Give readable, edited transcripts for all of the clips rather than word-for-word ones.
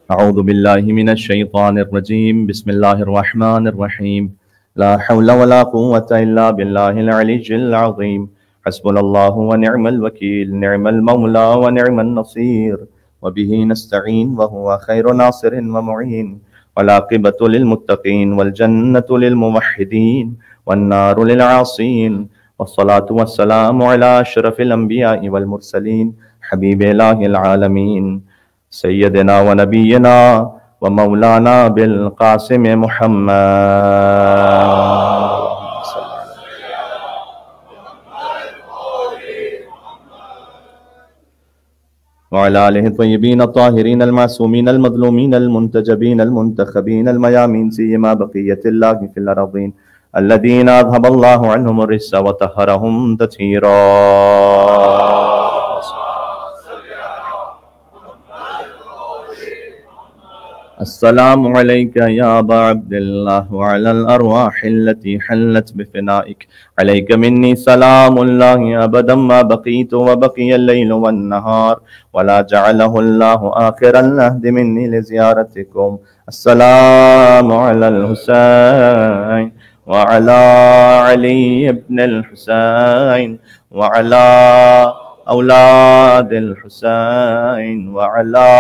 अऊज़ु बिल्लाहि मिनश शैतानिर रजीम बिस्मिल्लाहिर रहमानिर रहीम ला हौला वला कुव्वता इल्ला बिल्लाहिल अलिय्यिल अज़ीम हस्बुनल्लाहु व निअमल वकील निअमल मौला व निअमन नसीर व बिही नस्तईन व हुवा खैरु नासिरिन व मुईन वल आक़िबतु लिल मुत्तक़ीन वल जन्नतु लिल मुवह्हिदीन वन नारु लिल आसीन वस्सलातु वस्सलामु अला अशरफिल अंबियाइ वल मुरसलीन हबीब इलाहिल आलमीन सय्यदना व नबीना व मौलाना बिल कासिम मुहम्मद व अला आलिहि तय्यबीन अत्ताहिरीन अलमासूमीन अलमज़लूमीन अलमुंतजबीन अलमुंतखबीन अलमयामीन सियमा बक़िय्यतिल्लाहि फिल अर्ज़ीन अल्लज़ीना अज़हबल्लाहु अन्हुमुर रिज्स व तह्हरहुम तत्हीरा। अस्सलामु अलैका या अबा अब्दिल्लाह व अलल अरवाहिल्लती हल्लत बिफ़िनाइक अलैका मिन्नी सलामुल्लाहि अबदम मा बक़ीतु व बक़ियल लैलु वन नहार वला जअलहुल्लाहु आखिरल अहदि मिन्नी लिज़ियारतिकुम। अस्सलामु अलल हुसैन व अला अली इब्निल हुसैन व अला औलादिल हुसैन व अला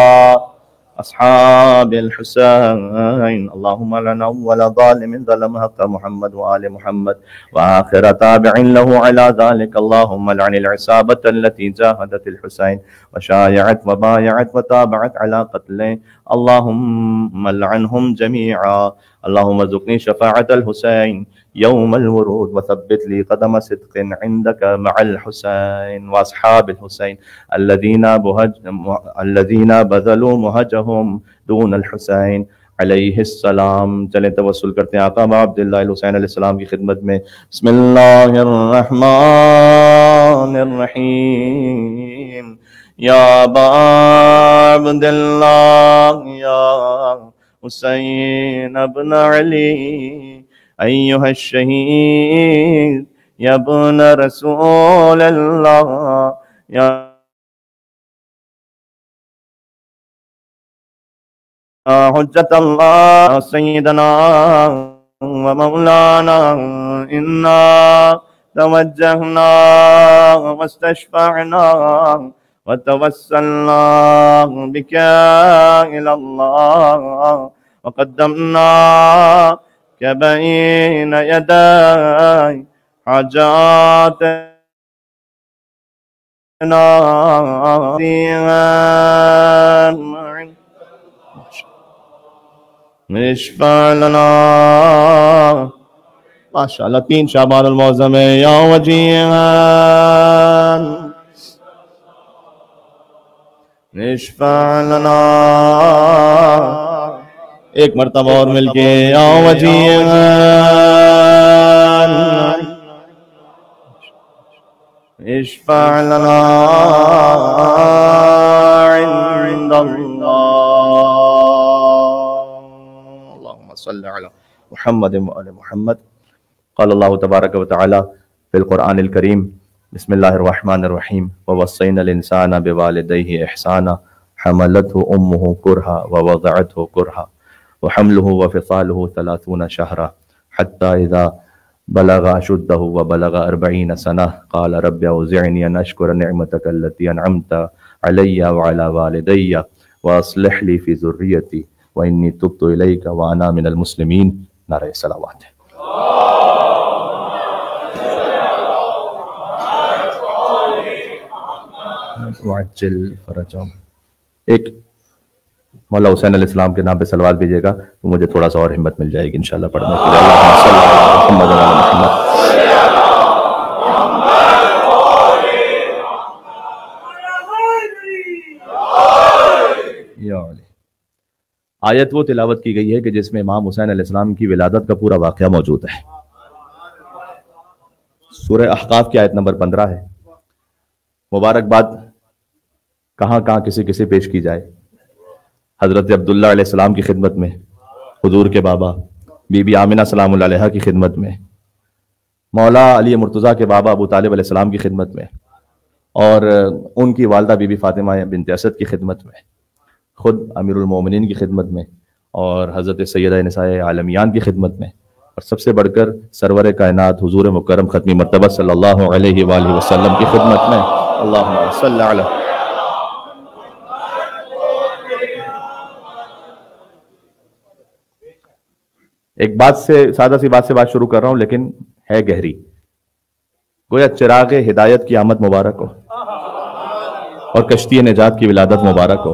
अस्हाबिल हुसैन अल्लाहुम्मा लना वला ज़ालिमिन ज़लम हक़ मुहम्मद व आले मुहम्मद व आखिर ताबिईन लहु अला ज़ालिक अल्लाहुम्मा लअनिल इसाबत अल्लती जाहदतिल हुसैन व शायअत व बायअत व ताबअत अला क़त्लिhi अल्लाहुम्मा लअनहुम जमीआ। अल्लाहुम्मा ज़ुक़नी शफ़ाअतल हुसैन यौमल वुरूद व सब्बित ली क़दम सिद्क़िन इंदक मअल हुसैन व अस्हाबिल हुसैन अल्लज़ीना बज़लू मुहज्जहुम दूनल हुसैन अलैहिस्सलाम। चले तवस्सुल करते हैं आका अब्दुल्लाह हुसैन अलैहिस्सलाम की खिदमत में। बिस्मिल्लाहिर रहमानिर रहीम या अबा अब्दुल्लाह या हुसैन इब्न अली अय्युहश शहीद या इब्न रसूलल्लाह या हुज्जतल्लाह सय्यदना व मौलाना इन्ना तवज्जहना वस्तशफ़अना व तवस्सलना बिका इलल्लाह व क़द्दमना बैन यदै हाजातना निष्फलना माशाअल्लाह। 3 शाबानुल मौज़म है या वजीहन निष्फलना। एक मर्तबा और मिलके या वजीहन निष्फलना इंदल्लाह। मुहम्मद व आले मुहम्मद। क़ाल अल्लाहु तबारक व तआला फ़िल क़ुरआनिल करीम बिस्मिल्लाहिर रहमानिर रहीम व वस्सैनल इंसाना बिवालिदैहि इहसाना हमलतहु उम्मुहु कुरहा व वज़अतहु कुरहा व हम्लुहु व फ़िसालुहु 30 शहरा हत्ता इज़ा बलग अशुद्धहु व बलग 40 सनह क़ाल रब्बि औज़िअनी अन अश्कुर निअमतक अल्लती अनअमत अलय्या व अला वालिदैया व अस्लिह ली फ़ी ज़ुर्रियती व इन्नी तुब्तु इलैका व अना मिनल मुस्लिमीन। नारे सलावत। एक मौला हुसैन अलैहिस्सलाम के नाम पे सलवात भेजिएगा तो मुझे थोड़ा सा और हिम्मत मिल जाएगी इंशाअल्लाह पढ़ने के लिए। आयत वो तिलावत की गई है कि जिसमें इमाम हुसैन अलैहिस्सलाम की विलादत का पूरा वाक़या मौजूद है। सूरह अहक़ाफ की आयत नंबर 15 है। मुबारकबाद कहाँ कहाँ किसी किसी पेश की जाए। हज़रत अब्दुल्लाह अलैहिस्सलाम की खिदमत में, हुजूर के बाबा बीबी आमिना सलामुल्लाह अलैहा की खिदमत में, मौला अली मुर्तज़ा के बाबा अबू तालिब अलैहिस्सलाम की खिदमत में और उनकी वालदा बीबी फ़ातिमा बिन्त असद की खिदमत में खुद अमीरुल मोमिनीन की खिदमत में और हज़रत सैयदा निसाए आलमियान की खिदमत में और सबसे बढ़कर सरवर कायनात हुजूर मुकर्रम ख़त्मी मर्तबा सल्लल्लाहु अलैहि वसल्लम की खिदमत में अल्लाहुम्मा सल्लि अला। एक बात से, सादा सी बात से बात शुरू कर रहा हूं लेकिन है गहरी। गोया चिराग हिदायत की आमद मुबारक हो और कश्ती निजात की विलादत मुबारक हो।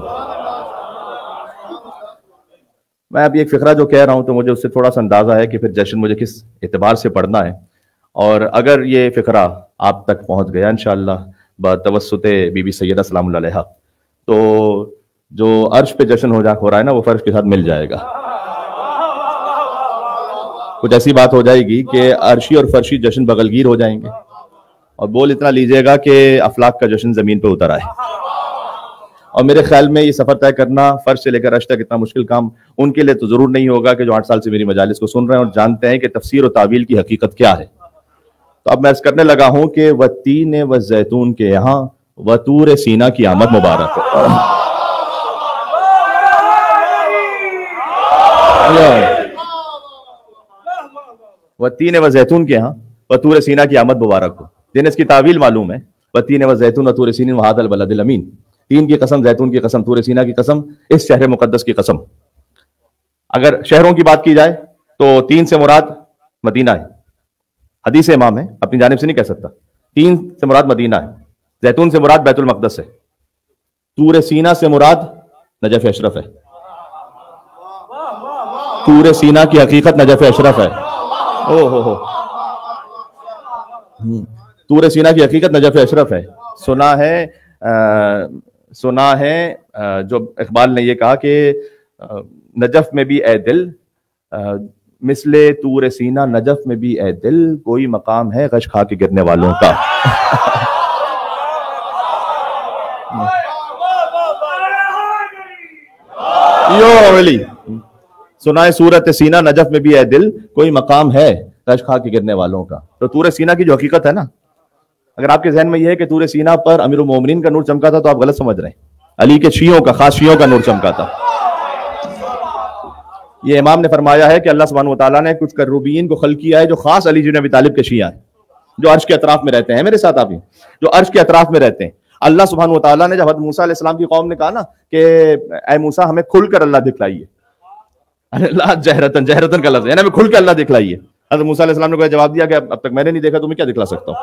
मैं अभी एक फिक्रा जो कह रहा हूं तो मुझे उससे थोड़ा सा अंदाजा है कि फिर जश्न मुझे किस एतबार से पढ़ना है। और अगर ये फिक्रा आप तक पहुंच गया इंशाअल्लाह बतवस्सुते बीबी सैयदा सलामुल्लाह अलैहा, तो जो अर्श पे जश्न हो रहा है ना, वो फर्श के साथ मिल जाएगा। कुछ ऐसी बात हो जाएगी कि अर्शी और फर्शी जश्न बगलगीर हो जाएंगे और बोल इतना लीजिएगा कि अफलाक का जश्न जमीन पे उतर आए। और मेरे ख्याल में ये सफर तय करना फर्श से लेकर अर्श तक इतना मुश्किल काम उनके लिए तो जरूर नहीं होगा कि जो 8 साल से मेरी मजालिस को सुन रहे हैं और जानते हैं कि तफसीर और तावील की हकीकत क्या है। तो अब मैं अर्ज करने लगा हूं कि व तीन व जैतून के यहाँ व तूर सीना की आमद मुबारक हो। व तीन व जैतून के यहाँ व तूर सीना की आमद मुबारक हो। जिन्हें इसकी तावील मालूम है, व तीन व जैतून व तूर सीन वहादल बलदिल अमीन, तीन की कसम, जैतून की कसम, तूर सीना की कसम, इस शहर मुकद्दस की कसम। अगर शहरों की बात की जाए तो तीन से मुराद मदीना है, हदीस इमाम है, अपनी जानिब से नहीं कह सकता। तीन से मुराद मदीना है, जैतून से मुराद बैतुल मक़दस है, तूर सीना से मुराद नजफ अशरफ है। तूर सीना की हकीकत नजफ अशरफ है। ओ हो, तूर सीना की हकीकत नजफ अशरफ है। सुना है जो इकबाल ने यह कहा कि नजफ में भी ए दिल, मिसले तूर सीना नजफ में भी ए दिल, कोई मकाम है गश खा के गिरने वालों का। यो वली, सुनाए सूरत सीना नजफ में भी ए दिल, कोई मकाम है गश खा के गिरने वालों का। तो तूर सीना की जो हकीकत है ना, अगर आपके जहन में यह है कि तूर सीना पर अमीरुल मोमिनीन का नूर चमका था तो आप गलत समझ रहे हैं। अली के शियों का, खास शियों का नूर चमका था। ये इमाम ने फरमाया है कि अल्लाह सुब्हानहू व तआला ने कुछ करूबीन को खल्क किया है जो खास अली जिब्न अबी तालिब के शिया हैं, जो अर्श के अतराफ में रहते हैं। मेरे साथ आप, जो अर्श के अतराफ में रहते हैं। अल्लाह सुब्हानहू व तआला ने जब हज़रत मूसा अलैहिस्सलाम की कौम ने कहा ना कि ऐ मूसा हमें खुलकर अल्लाह दिखलाइए, अल्लाह जहरतन, जहरतन का लफ्ज़ है, हमें खुलकर अल्लाह दिखलाइए। हज़रत मूसा अलैहिस्सलाम ने जवाब दिया कि अब तक मैंने नहीं देखा, तुम्हें क्या दिखला सकता हूं।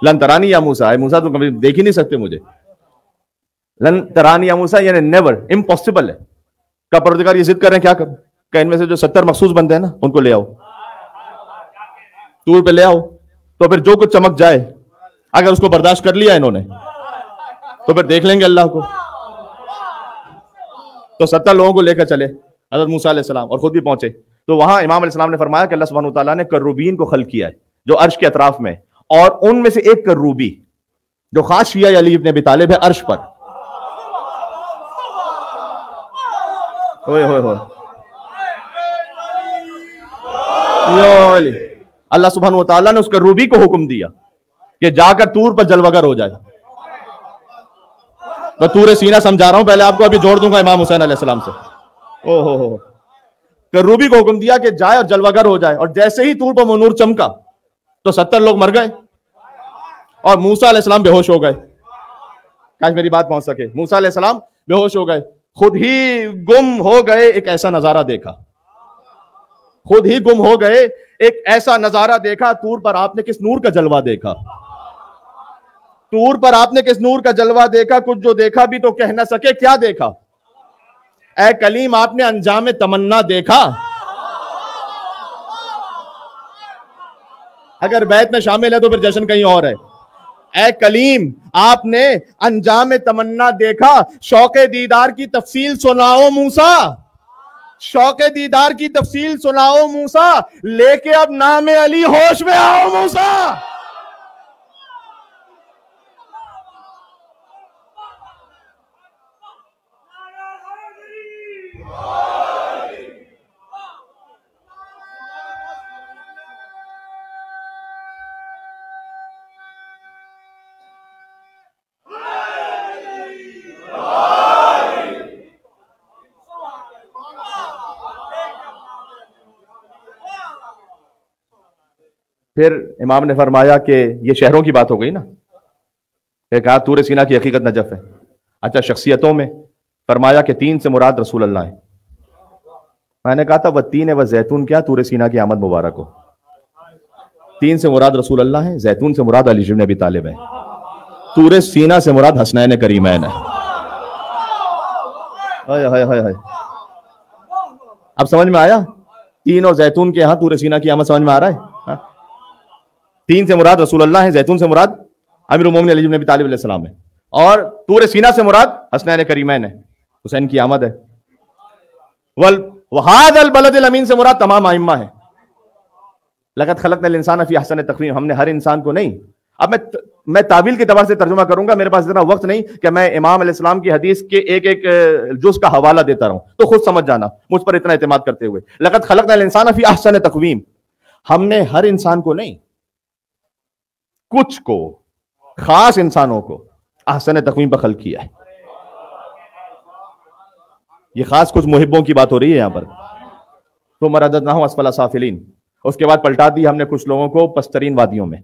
लन तरानी या मूसा, मूसा तुम कभी देख ही नहीं सकते मुझे। लन तरानी या मूसा यानी नेवर, इम्पॉसिबल है। का परवरदिगार ये जिद कर रहे हैं, क्या करूं? क्या इनमें से जो 70 मखसूस बंदे हैं ना, उनको ले आओ, टूर पे ले आओ, तो फिर जो कुछ चमक जाए, अगर उसको बर्दाश्त कर लिया इन्होंने तो फिर देख लेंगे अल्लाह को। तो 70 लोगों को लेकर चले हज़रत मूसा अलैहिस्सलाम और खुद भी पहुंचे। तो वहां इमाम अलैहिस्सलाम ने फरमाया कि अल्लाह सुब्हानहू व तआला ने करूबीन को खल्क किया है जो अर्श के अतराफ में, और उनमें से एक करूबी जो खास शिया अली इब्न अबी तालिब है अर्श पर। होए होए होए, अल्लाह सुब्हानहू व तआला ने उस करूबी को हुक्म दिया कि जाकर तूर पर जलवगर हो जाए। मैं तूर सीना समझा रहा हूं पहले आपको, अभी जोड़ दूंगा इमाम हुसैन अलैहिस्सलाम से। ओ हो, करूबी को हुक्म दिया कि जाए और जलवगर हो जाए, और जैसे ही तूर पर नूर चमका तो 70 लोग मर गए और मूसा अलैहिस्सलाम बेहोश हो गए। काश मेरी बात पहुंच सके। मूसा अलैहिस्सलाम बेहोश हो गए, खुद ही गुम हो गए। एक ऐसा नजारा देखा, खुद ही गुम हो गए, एक ऐसा नजारा देखा। तूर पर आपने किस नूर का जलवा देखा, तूर पर आपने किस नूर का जलवा देखा। कुछ जो देखा भी तो कह ना सके क्या देखा। ऐ कलीम आपने अंजाम तमन्ना देखा। अगर बैत में शामिल है तो फिर जश्न कहीं और है। ऐ कलीम आपने अंजाम तमन्ना देखा। शौके दीदार की तफसील सुनाओ मूसा, शौके दीदार की तफसील सुनाओ मूसा, लेके अब नाम अली होश में आओ मूसा। फिर इमाम ने फरमाया कि ये शहरों की बात हो गई ना, कि कहा तूर सीना की हकीकत नजफ है। अच्छा, शख्सियतों में फरमाया कि 3 से मुराद रसूल अल्लाह है। मैंने कहा था वह 3 है, वह जैतून क्या, तूर सीना की आमद मुबारक हो। 3 से मुराद रसूल अल्लाह है, जैतून से मुराद अली इब्न अबी तालिब है, तूर सीना से मुराद हसनैन करीमैन है। हाय हाय हाय हाय, अब समझ में आया? 3 और जैतून के यहां तूर सीना की आमद समझ में आ रहा है? हा? 3 से मुराद रसूल अल्लाह है, जैतून से मुराद अमीरुल मोमिनीन अली इब्न अबी तालिब अलैहिस्सलाम है, और तूर सीना से मुराद हसनैन करीमैन है, हुसैन की आमद है। वल वहादल बलदिल अमीन से मुराद तमाम आइम्मा है। लक़द खलक़नल इंसान फी अहसन तक़वीम, हमने हर इंसान को नहीं। अब मैं तावील के तबार से तर्जुमा करूंगा, मेरे पास इतना वक्त नहीं कि मैं इमाम अलैहिस्सलाम की हदीस के एक एक जुज़ का हवाला देता रहूं, तो खुद समझ जाना मुझ पर इतना एतमाद करते हुए। लक़द खलक़नल इंसान फी अहसन तक़वीम, हमने हर इंसान को नहीं, कुछ को, खास इंसानों को अहसन तक़वीम पर खल्क़ किया है। ये खास कुछ मुहिब्बों की बात हो रही है यहां पर। तो मरददनाहु अस्फला साफिलीन, उसके बाद पलटा दी हमने कुछ लोगों को पस्तरीन वादियों में।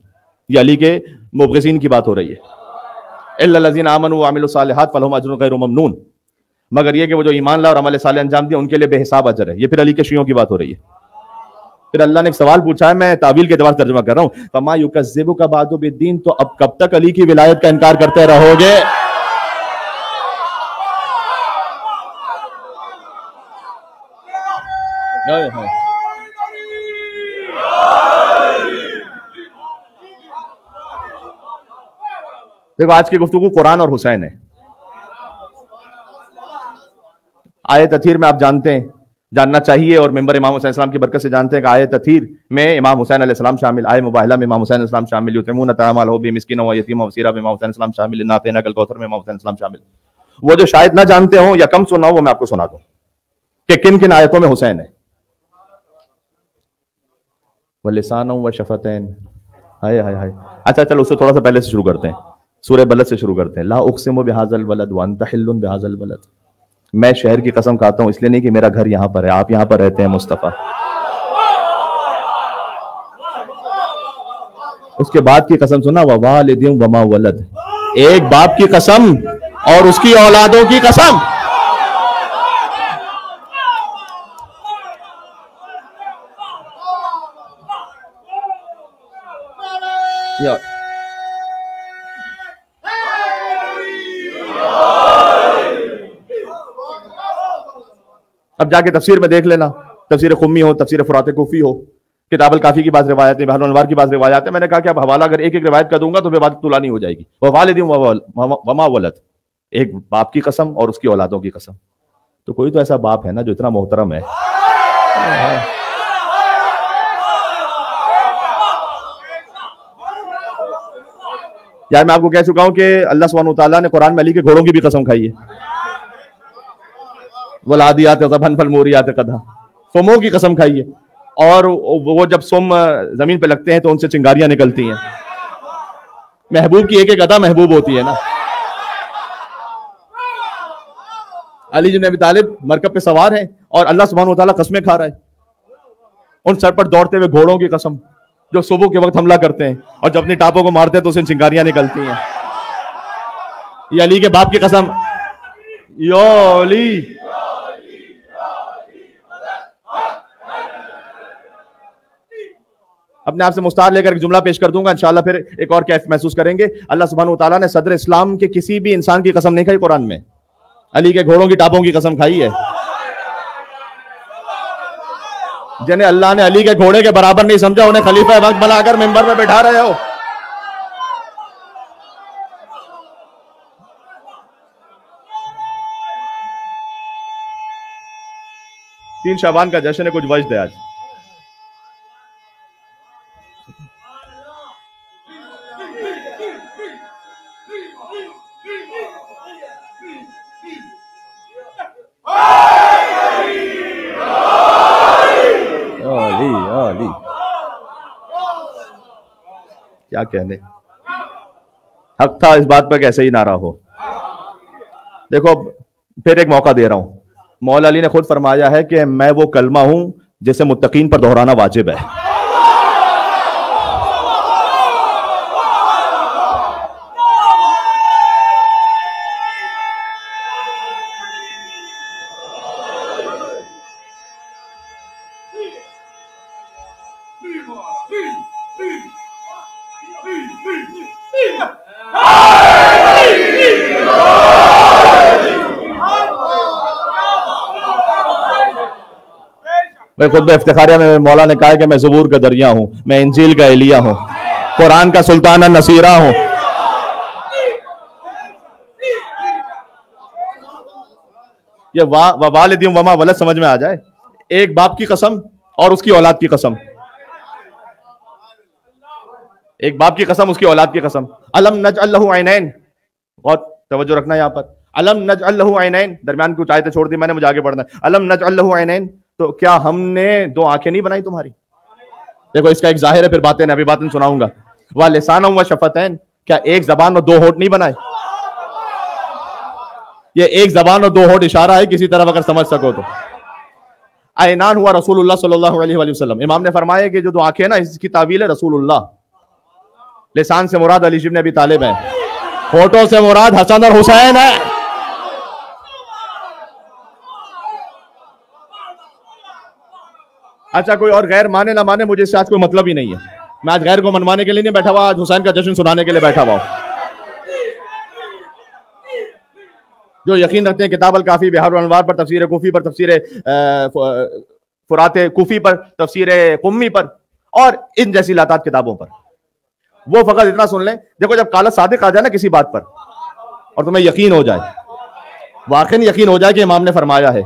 ये अली के मुबग़िज़ीन की बात हो रही है। इल्लल्लज़ीना आमनू व अमिलुस सालिहात फलहुम अज्रुन गैरु ममनून, मगर ये कि वो जो ईमान ला और अमल साले अंजाम दिया उनके लिए बेहिसाब अजर है। ये फिर अली के शियों की बात हो रही है। फिर अल्लाह ने एक सवाल पूछा है, मैं तावील के जवाब तर्जुमा कर रहा हूं, फमा युकज़्ज़िबुका बादु बिद्दीन, तो अब कब तक अली की विलायत का इनकार करते रहोगे? देखो आज की गुफ्तगू कुरान और हुसैन है। आयत अथीर में आप जानते हैं, जानना चाहिए, और मेंबर इमाम हुसैन अलैहिस्सलाम की बरकत से जानते हैं कि आयत अथीर में इमाम हुसैन अलैहिस्सलाम शामिल, आय मुबाहिला में इमाम हुसैन अलैहिस्सलाम शामिल, युतइमून तआमल हो बिमिस्कीन व यतीम व असीरा में इमाम हुसैन अलैहिस्सलाम शामिल, नातेना कल कौसर में इमाम हुसैन अलैहिस्सलाम शामिल। वो जो शायद ना जानते हो या कम सुना हो, वो मैं आपको सुना दूं कि किन किन आयतों में हुसैन है। व लिसान व शफतैन, हाय हाय हाय। अच्छा चलो उससे थोड़ा सा पहले से शुरू करते हैं, सूरह बलद से शुरू करते हैं। ला उक़सिमु बिहाज़ल बलद व अंत हिल्लुन बिहाज़ल बलद, मैं शहर की कसम खाता हूं, इसलिए नहीं कि मेरा घर यहां पर है, आप यहां पर रहते हैं मुस्तफा। उसके बाद की कसम सुना, व वालिदिन व मा वलद, एक बाप की कसम और उसकी औलादों की कसम। अब जाके तफसीर में देख लेना, तफसीर खुम्मी हो, तफसीर फुरात कुफी हो, किताब अल काफी की बात रिवायत है, बहरुल अनवार की बात रिवायत है। मैंने कहा कि अब हवाला अगर एक एक रिवायत कर दूंगा तो फिर बात तुला नहीं हो जाएगी। वह वालिदिन व मा वलद, एक बाप की कसम और उसकी औलादों की कसम। तो कोई तो ऐसा बाप है ना जो इतना मोहतरम है। यार मैं आपको कह चुका हूं कि अल्लाह सुब्हानहू तआला ने कुरान में अली के घोड़ों की भी कसम खाई है। वलादियात ज़बहन फलमूरियात क़दहा, सोमों की कसम खाई है, और वो जब सोम जमीन पे लगते हैं तो उनसे चिंगारियां निकलती हैं। महबूब की एक एक अदा महबूब होती है ना। अली इब्न अबी तालिब मरकब पे सवार है और अल्लाह सुब्हानहू तआला कसमें खा रहा है, उन सर पर दौड़ते हुए घोड़ों की कसम जो सुबह के वक्त हमला करते हैं और जब अपनी टापों को मारते हैं तो उसे चिंगारियां निकलती हैं। ये अली के बाप की कसम, यो अली। अपने आप से मुस्तार लेकर एक जुमला पेश कर दूंगा, इंशाअल्लाह फिर एक और कैफ महसूस करेंगे। अल्लाह सुब्हानहू तआला ने सदर इस्लाम के किसी भी इंसान की कसम नहीं खाई कुरान में, अली के घोड़ों की टापों की कसम खाई है। जिन्हें अल्लाह ने अली के घोड़े के बराबर नहीं समझा, उन्हें खलीफा वक्त बनाकर मिंबर में बैठा रहे हो। 3 शाबान का जश्न है, कुछ वजद है आज। क्या कहने, हक था इस बात पर कैसे ही नारा हो। देखो फिर एक मौका दे रहा हूं, मौला अली ने खुद फरमाया है कि मैं वो कलमा हूं जिसे मुत्तकीन पर दोहराना वाजिब है। मैं खुद इफ्तिखारिया में मौला ने कहा है कि मैं ज़बूर का दरिया हूं, मैं इंजील का एलिया हूं, कुरान का सुल्तान नसीरा हूं। ये वालिदिम वमा वलद समझ में आ जाए, एक बाप की कसम और उसकी औलाद की कसम, एक बाप की कसम उसकी औलाद की कसम। अलम नजअल लहू ऐनैन, बहुत तवज्जो रखना यहां पर। अलम नजअल लहू ऐनैन, दरमियान कुछ आयतें छोड़ दी मैंने, मुझे आगे बढ़ना है। अलम नजअल लहू ऐनैन, तो क्या हमने दो आंखें नहीं बनाई तुम्हारी? देखो इसका एक जाहिर है, फिर बातें अभी बातें सुनाऊंगा। व लिसानम व शफतैन, क्या एक जबान और दो होठ नहीं बनाए? ये एक जबान और दो होठ इशारा है किसी तरफ अगर समझ सको तो। ऐनान हुआ रसूलुल्लाह सल्लल्लाहु अलैहि वसल्लम। इमाम ने फरमाया कि जो दो आंखें ना, इसकी तावील है रसूलुल्लाह। लिसान से मुराद अली इब्न अबी तालिब है, होठों से मुराद हसन और हुसैन है। अच्छा कोई और गैर माने ना माने, मुझे इससे आज कोई मतलब ही नहीं है। मैं आज गैर को मनवाने के लिए नहीं बैठा हुआ, आज हुसैन का जश्न सुनाने के लिए बैठा हुआ हूं। जो यकीन रखते हैं किताब अल काफी बिहार अनवार पर, तफसीर कूफी पर, तफसीर फुरात कूफी पर, तफसीर कुम्मी पर और इन जैसी लातात किताबों पर, वो फकत इतना सुन लें, देखो जब काला सादिक आ जाए ना किसी बात पर और तुम्हें यकीन हो जाए, वाकई यकीन हो जाए कि इमाम ने फरमाया है,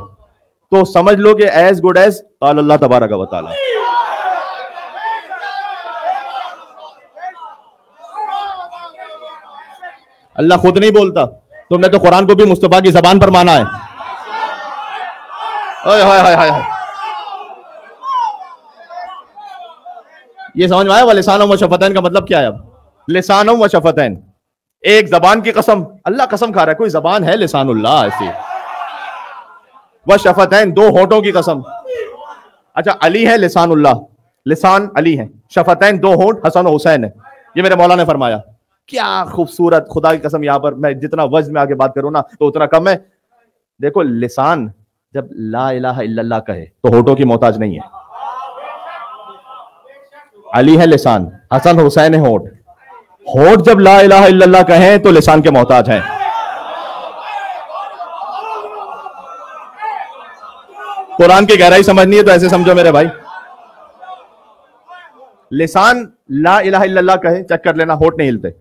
तो समझ लो कि एज गुड एज अल्लाह तबारक व तआला। अल्लाह खुद नहीं बोलता, तुमने तो कुरान को भी मुस्तफा की जबान पर माना है। ओए हाय हाय हाय, ये समझ में आया? व लिसानम व शफतैन का मतलब क्या है? अब लिसानम व शफतैन, एक जबान की कसम, अल्लाह कसम खा रहा है, कोई जबान है लिसानुल्लाह ऐसी। व शफतैन, दो होठों की कसम। अच्छा अली है लिसानुल्लाह, लिसान अली है, शफतैन दो होठ हसन और हुसैन है, ये मेरे मौला ने फरमाया। क्या खूबसूरत, खुदा की कसम, यहां पर मैं जितना वज़्न में आगे बात करूं ना तो उतना कम है। देखो लिसान जब ला इलाहा इल्लल्लाह कहे तो होठों की मोहताज नहीं है। अली है लिसान, हसन हुसैन है होठ। होठ जब ला इलाहा इल्लल्लाह कहे तो लिसान के मोहताज है। कुरान की गहराई समझनी है तो ऐसे समझो मेरे भाई, लिसान ला इलाहा इल्लल्लाह कहे, चेक कर लेना, होठ नहीं हिलते।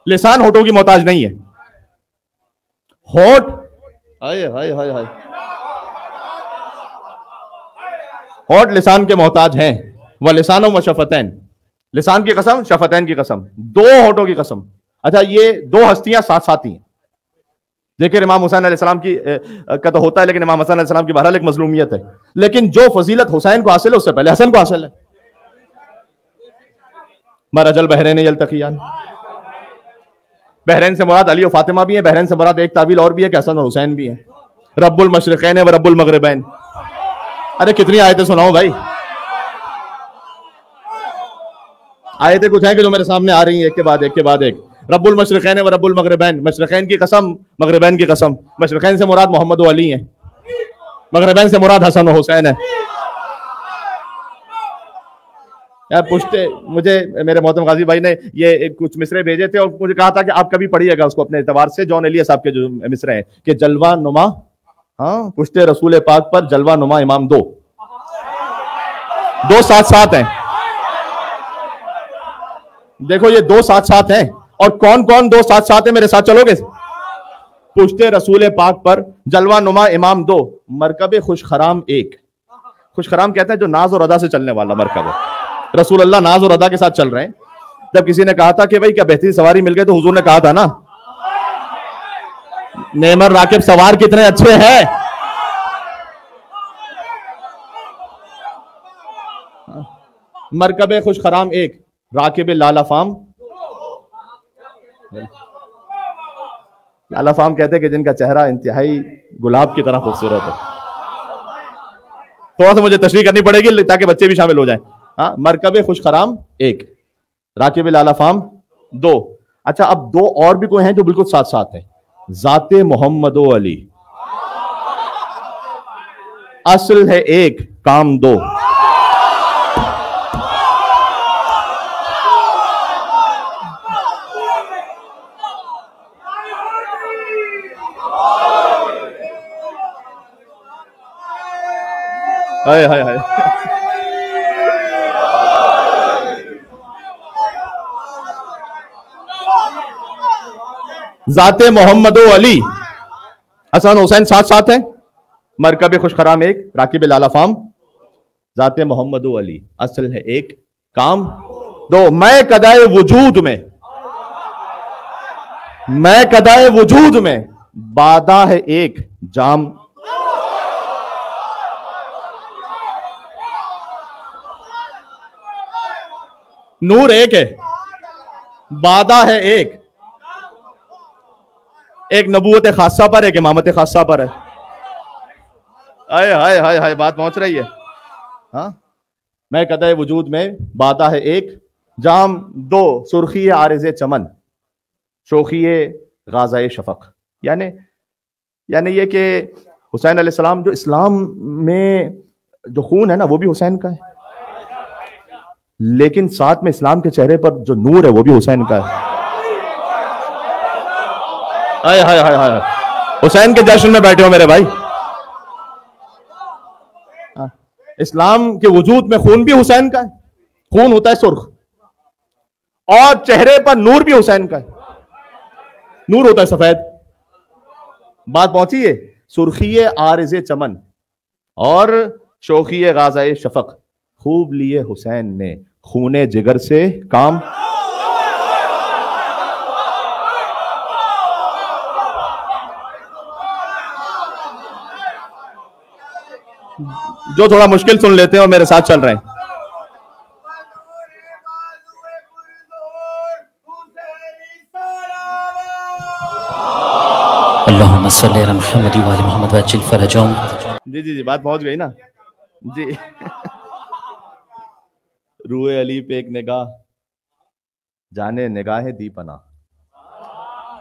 लिसान होठों की मोहताज नहीं है। होठ हाय हाय हाय हाय, होठ लिसान के मोहताज हैं। वह लिसानों व शफतैन, लिसान की कसम, शफतैन की कसम, दो होठों की कसम। अच्छा ये दो हस्तियां साथ साथ ही हैं। देखिए इमाम हुसैन अलैहिस्सलाम की का तो होता है, लेकिन इमाम हसन अलैहिस्सलाम की बहरहाल एक मजलूमियत है, लेकिन जो फजीलत हुसैन को हासिल है उससे पहले हसन को हासिल है। मरजल बहरैन यल्तक़ियान, बहरैन से मुराद अली और फातिमा भी है, बहरैन से मुराद एक तावील और भी है कि हसन और हुसैन भी है। रब्बुल मशरिक़ैन व रब्बुल मग़रिबैन, अरे कितनी आयतें सुनाऊं भाई, आयतें कुछ हैं कि जो मेरे सामने आ रही हैं एक के बाद एक के बाद एक। रब्बुल मशरिक़ैन व रब्बुल मग़रिबैन, मशरिक़ैन की कसम, मग़रिबैन की कसम। मशरिक़ैन से मुराद मोहम्मद व अली है, मग़रिबैन से मुराद हसन और हुसैन है। यार पूछते मुझे मेरे मोहतरम गाजी भाई ने ये कुछ मिसरे भेजे थे और मुझे कहा था कि आप कभी पढ़िएगा उसको अपने एतबार से, जॉन एलिया साहब के जो मिसरे हैं कि जलवा नुमा, हाँ पुश्ते रसूल पाक पर जलवा नुमा इमाम दो, दो साथ साथ हैं। देखो ये दो साथ साथ हैं, और कौन कौन दो साथ साथ है, मेरे साथ चलोगे? पुश्ते रसूल पाक पर जलवा नुमा इमाम दो, मरकबे खुशखराम एक। खुशखराम कहते हैं जो नाज और अदा से चलने वाला मरकब है। रसूल अल्लाह नाज और अदा के साथ चल रहे हैं। जब किसी ने कहा था कि भाई क्या बेहतरीन सवारी मिल गई, तो हुजूर ने कहा था ना, नेमर राकिब सवार कितने अच्छे हैं। मरकबे खुशखराम एक, राकिब लाला फाम। लाला फाम कहते हैं कि जिनका चेहरा इंतहाई गुलाब की तरह खूबसूरत है। थोड़ा सा मुझे तशरीह करनी पड़ेगी ताकि बच्चे भी शामिल हो जाएं। हाँ, मरकबे खुशखराम एक, राकिब लाला फाम दो। अच्छा अब दो और भी कोई हैं जो बिल्कुल साथ साथ हैं, जाते मोहम्मद अली, असल है एक काम दो। हाय हाय हाय। जाते मोहम्मद अली हसन हुसैन साथ साथ है, मरकब खुश खराम एक, राकिब लाला फाम। जाते मोहम्मद अली असल है एक, काम दो। मैं कदाए वजूद में, मैं कदाए वजूद में, बादा है एक जाम। नूर एक है, बादा है एक, एक नबूवत खासा पर है, एक इमामत खासा पर है। हाय हाय हाय हाय, बात पहुंच रही है। हाँ, मैं कदाए वजूद में, बादा है एक जाम दो, सुर्खी आरिज़े चमन, शोखी गाज़ाए शफक। यानी ये कि हुसैन अलैहिस्सलाम जो इस्लाम में जो खून है ना वो भी हुसैन का है, लेकिन साथ में इस्लाम के चेहरे पर जो नूर है वो भी हुसैन का है। हाय हाय हाय हाय, हुसैन के जश्न में बैठे हो मेरे भाई। इस्लाम के वजूद में खून भी हुसैन का है, खून होता है सुर्ख, और चेहरे पर नूर भी हुसैन का है, नूर होता है सफेद। बात पहुंची है। सुर्खी आरिज़े चमन और शोखी गाज़ाए शफक, खूब लिए हुसैन ने खूने जिगर से काम। जो थोड़ा मुश्किल सुन लेते हैं और मेरे साथ चल रहे हैं। अल्लाहुम्मा सल्ली अला मुहम्मद व आलि मुहम्मद वअज्जिल फरजहुम। जी जी जी, बात पहुंच गई ना जी। रूए अली पे एक निगाह, जाने निगाह दीपना।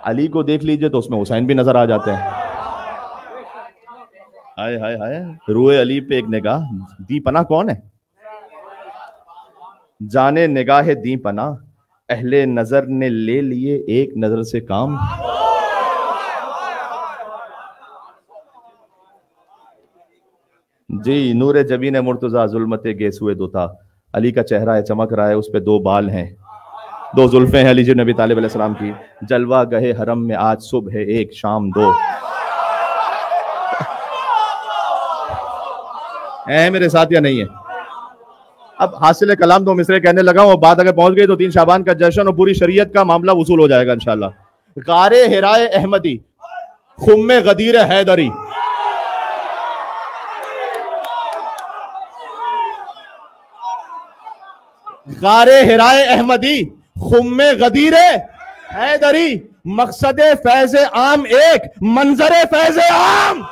अली को देख लीजिए तो उसमें हुसैन भी नजर आ जाते हैं। हाय हाय हाय, रूए अली पे एक निगाह, दीपना कौन है? जाने निगाह दीपना, अहले नजर ने ले लिए एक नजर से काम। जी, नूर जबीन मुर्तजा जुल्मते गेसुए दुता, अली का चेहरा है, चमक रहा है, उस पे दो बाल हैं, दो जुल्फे हैं अली जी नबी तालिब अलैहिस्सलाम की। जलवा गहे हरम में आज सुबह है एक शाम दो। है मेरे साथ या नहीं है? अब हासिल कलाम दो मिसरे कहने लगा हूं, बात अगर पहुंच गई तो 3 शाबान का जश्न और पूरी शरीयत का मामला वसूल हो जाएगा इंशाल्लाह। गारे हिराए अहमदी, खुम्मे गदीर हैदरी, गारे हिराए अहमदी, खुम्मे गदीर हैदरी, मकसदे फैज़ आम एक, मंजरे फैज़ आम।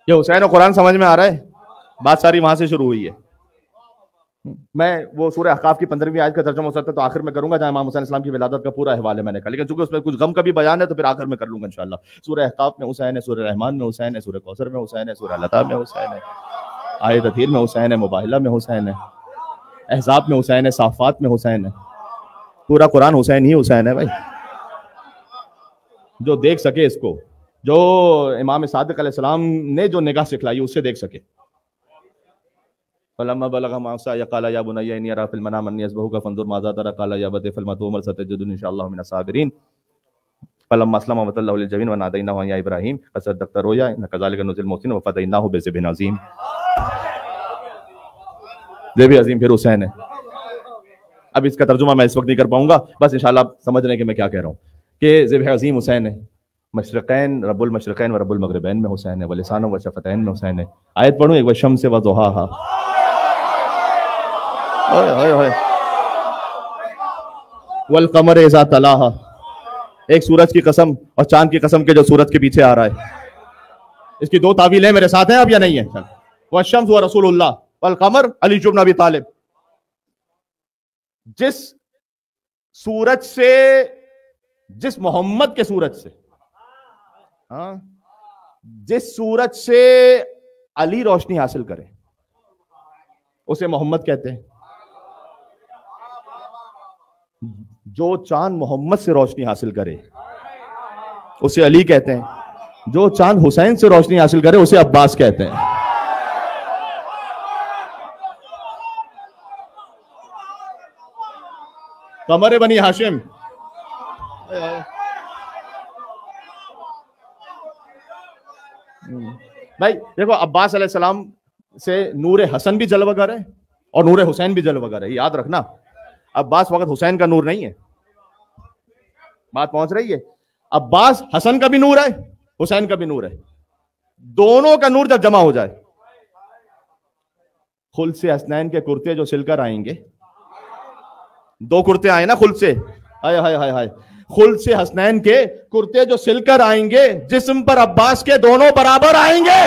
ये हुसैन और कुरान समझ में आ रहा है? बात सारी वहां से शुरू हुई है। मैं वो सूरह अहकाफ की 15वीं आयत का तर्जुमा हो सकता है तो आखिर में करूंगा, जहां इमाम हुसैन इस्लाम की विलादत का पूरा हवाले मैंने कहा, लेकिन चूंकि उसमें कुछ गम का भी बयान है तो फिर आखिर में कर लूंगा इंशाल्लाह। सूरह अहकाफ में हुसैन है, सूरह रहमान में हुसैन है, सूरह कौसर में हुसैन है, सूरह लता में हुसैन है, आयत अतीर में हुसैन है, मुबाहिला में हुसैन है, अहज़ाब में हुसैन है, साफ़ात में हुसैन है। पूरा कुरान हुसैन ही हुसैन है भाई। जो देख सके इसको, जो इमाम सादिक अलैहिस्सलाम ने जो निगाह सिखलाई उससे देख सके। फलम्मा बलगा मासा यकाला या बुनय्या इन्नी अरा फिल मनाम अन्नी अस्बहुका फंजुर माज़ा तरा काला या बते फल मतुमर सतजदुनी इंशाअल्लाह मिनस साबिरीन। फलम्मा अस्लमा वतल्लहु लिल जबीन व नादैनाहु या इब्राहीम फसद्दक़्ता रुया इन्ना कज़ालिका नुज़िल मुहसिन व फ़दैनाहु बिज़िबिन अज़ीम। ज़िब अज़ीम फिर हुसैन है। अब इसका तर्जुमा मैं इस वक्त नहीं कर पाऊंगा, बस इंशाअल्लाह समझ रहे कि मैं क्या कह रहा हूँ कि ज़िब अज़ीम हुसैन है। मशरक़ैन रब्बुल मशरक़ैन व रब्बुल मग़रिबैन में हुसैन है, व लिसानो व शफ़तैन में हुसैन है। आयत पढ़ूं एक, व शम्स व दुहाहा, वल क़मर इज़ा तलाहा, एक सूरज की कसम और चांद की कसम के जो सूरज के पीछे आ रहा है, इसकी दो तावीलें मेरे साथ हैं अब या नहीं है? वह शम्स व रसूलुल्लाह वल कमर अली इब्न अबी तालिब। जिस सूरज से, जिस मोहम्मद के सूरज से, हाँ, जिस सूरज से अली रोशनी हासिल करे उसे मोहम्मद कहते हैं। जो चांद मोहम्मद से रोशनी हासिल करे उसे अली कहते हैं। जो चांद हुसैन से रोशनी हासिल करे उसे अब्बास कहते हैं। कमर बनी हाशिम, भाई देखो, अब्बास अलैहिस्सलाम से नूर हसन भी जलवागर है और नूर हुसैन भी जलवागर है, याद रखना। अब्बास वक्त हुसैन का नूर नहीं है, बात पहुंच रही है? अब्बास हसन का भी नूर है, हुसैन का भी नूर है, दोनों का नूर जब जमा हो जाए, खुल से हसनैन के कुर्ते जो सिलकर आएंगे, दो कुर्ते आए ना खुल से, हाय हाय हाय हाय, खुल से हसनैन के कुर्ते जो सिलकर आएंगे, जिस्म पर अब्बास के दोनों बराबर आएंगे।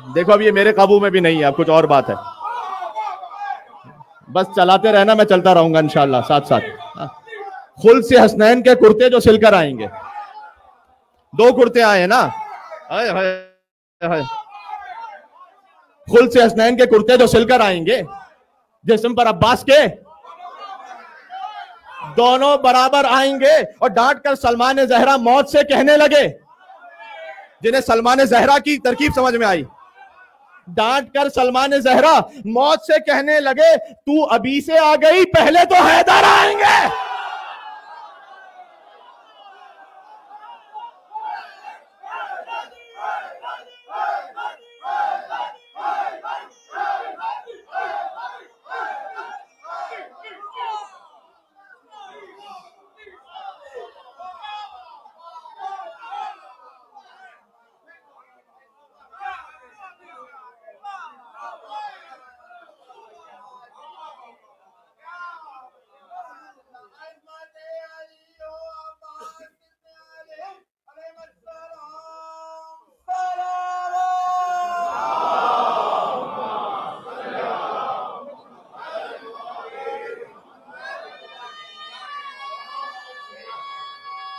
देखो अब ये मेरे काबू में भी नहीं है, अब कुछ और बात है। बस चलाते रहना, मैं चलता रहूंगा इंशाल्लाह साथ साथ। खुल से हसनैन के कुर्ते जो सिलकर आएंगे, दो कुर्ते आए ना, हाय हाय हाय, खुल से हसनैन के कुर्ते जो सिलकर आएंगे, जिस्म पर अब्बास के दोनों बराबर आएंगे। और डांट कर सलमान जहरा मौत से कहने लगे, जिन्हें सलमान जहरा की तरकीब समझ में आई, डांट कर सलमान जहरा मौत से कहने लगे, तू अभी से आ गई, पहले तो हैदर आएंगे।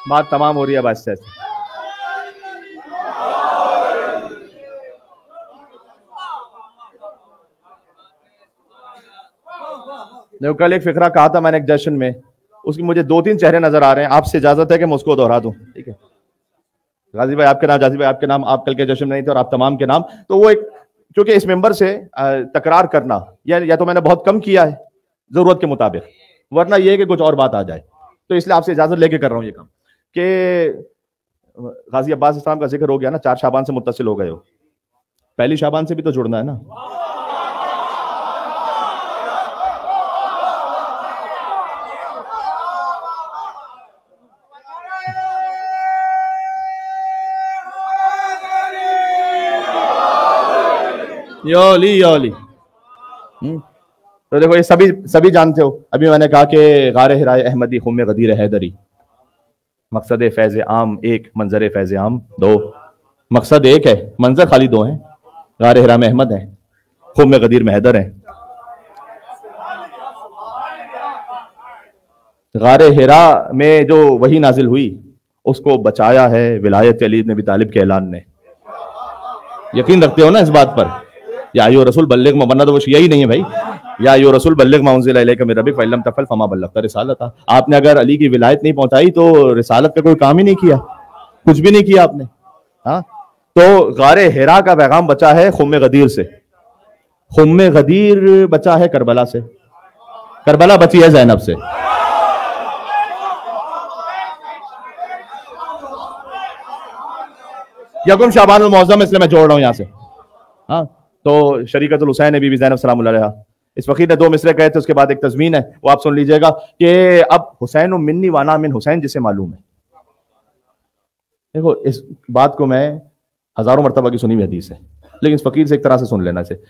बात तमाम हो रही है बस से। देखो कल एक फिक्रा कहा था मैंने एक जश्न में, उसकी मुझे दो तीन चेहरे नजर आ रहे हैं, आपसे इजाजत है कि मैं उसको दोहरा दूं? ठीक है, गाजी भाई आपके नाम, जाजी भाई आपके नाम, आप कल के जश्न में नहीं थे, और आप तमाम के नाम। तो वो एक, क्योंकि इस मेंबर से तकरार करना या तो मैंने बहुत कम किया है जरूरत के मुताबिक, वरना ये कि कुछ और बात आ जाए, तो इसलिए आपसे इजाजत लेके कर रहा हूं ये काम। कि गाजी अब्बास इस्लाम का जिक्र हो गया ना, 4 शाबान से मुत्तसिल हो गए हो, पहली शाबान से भी तो जुड़ना है ना। योली योली। तो देखो ये सभी जानते हो। अभी मैंने कहा कि गारे हिराए अहमदी खुम गदीर हैदरी, मकसद फैज़ आम एक, मंजर फैज़ आम दो। मकसद एक है, मंजर खाली दो हैं। गारे हिरा में अहमद है, खुम गदीर में हैदर है। गारे हिरा में जो वही नाजिल हुई उसको बचाया है विलायत अली इब्न अबी तालिब के ऐलान ने। यकीन रखते हो ना इस बात पर? या अय्युह रसूल बल्लिग मा, वरना तो वो यही नहीं है भाई। या अय्युह रसूल बल्लिग मा उनज़िला इलैका मिन रब्बिक फ़इन लम तफ़अल फ़मा बल्लग़्ता रिसालता। आपने अगर अली की विलायत नहीं पहुंचाई तो रिसालत का कोई काम ही नहीं किया, कुछ भी नहीं किया आपने। हाँ, तो गारे हिरा का पैगाम बचा है खुम गदीर से। खुम्मे गदीर बचा है करबला से, करबला बची है ज़ैनब से। यकुम शाबानुल मुअज़्ज़म इसलिए मैं जोड़ रहा हूं यहां से। हाँ, तो शरीकतुल हुसैन बीबी ज़ैनब सलामुल्लाह अलैहा, इस फकीर ने 2 मिसरे कहे थे, उसके बाद एक तज़मीन है वो आप सुन लीजिएगा कि अब हुसैन मिन्नी वाना मिन हुसैन जिसे मालूम है। देखो इस बात को मैं हजारों मरतबा की सुनी हुई हदीस है, लेकिन इस फकीर से एक तरह से सुन लेना। से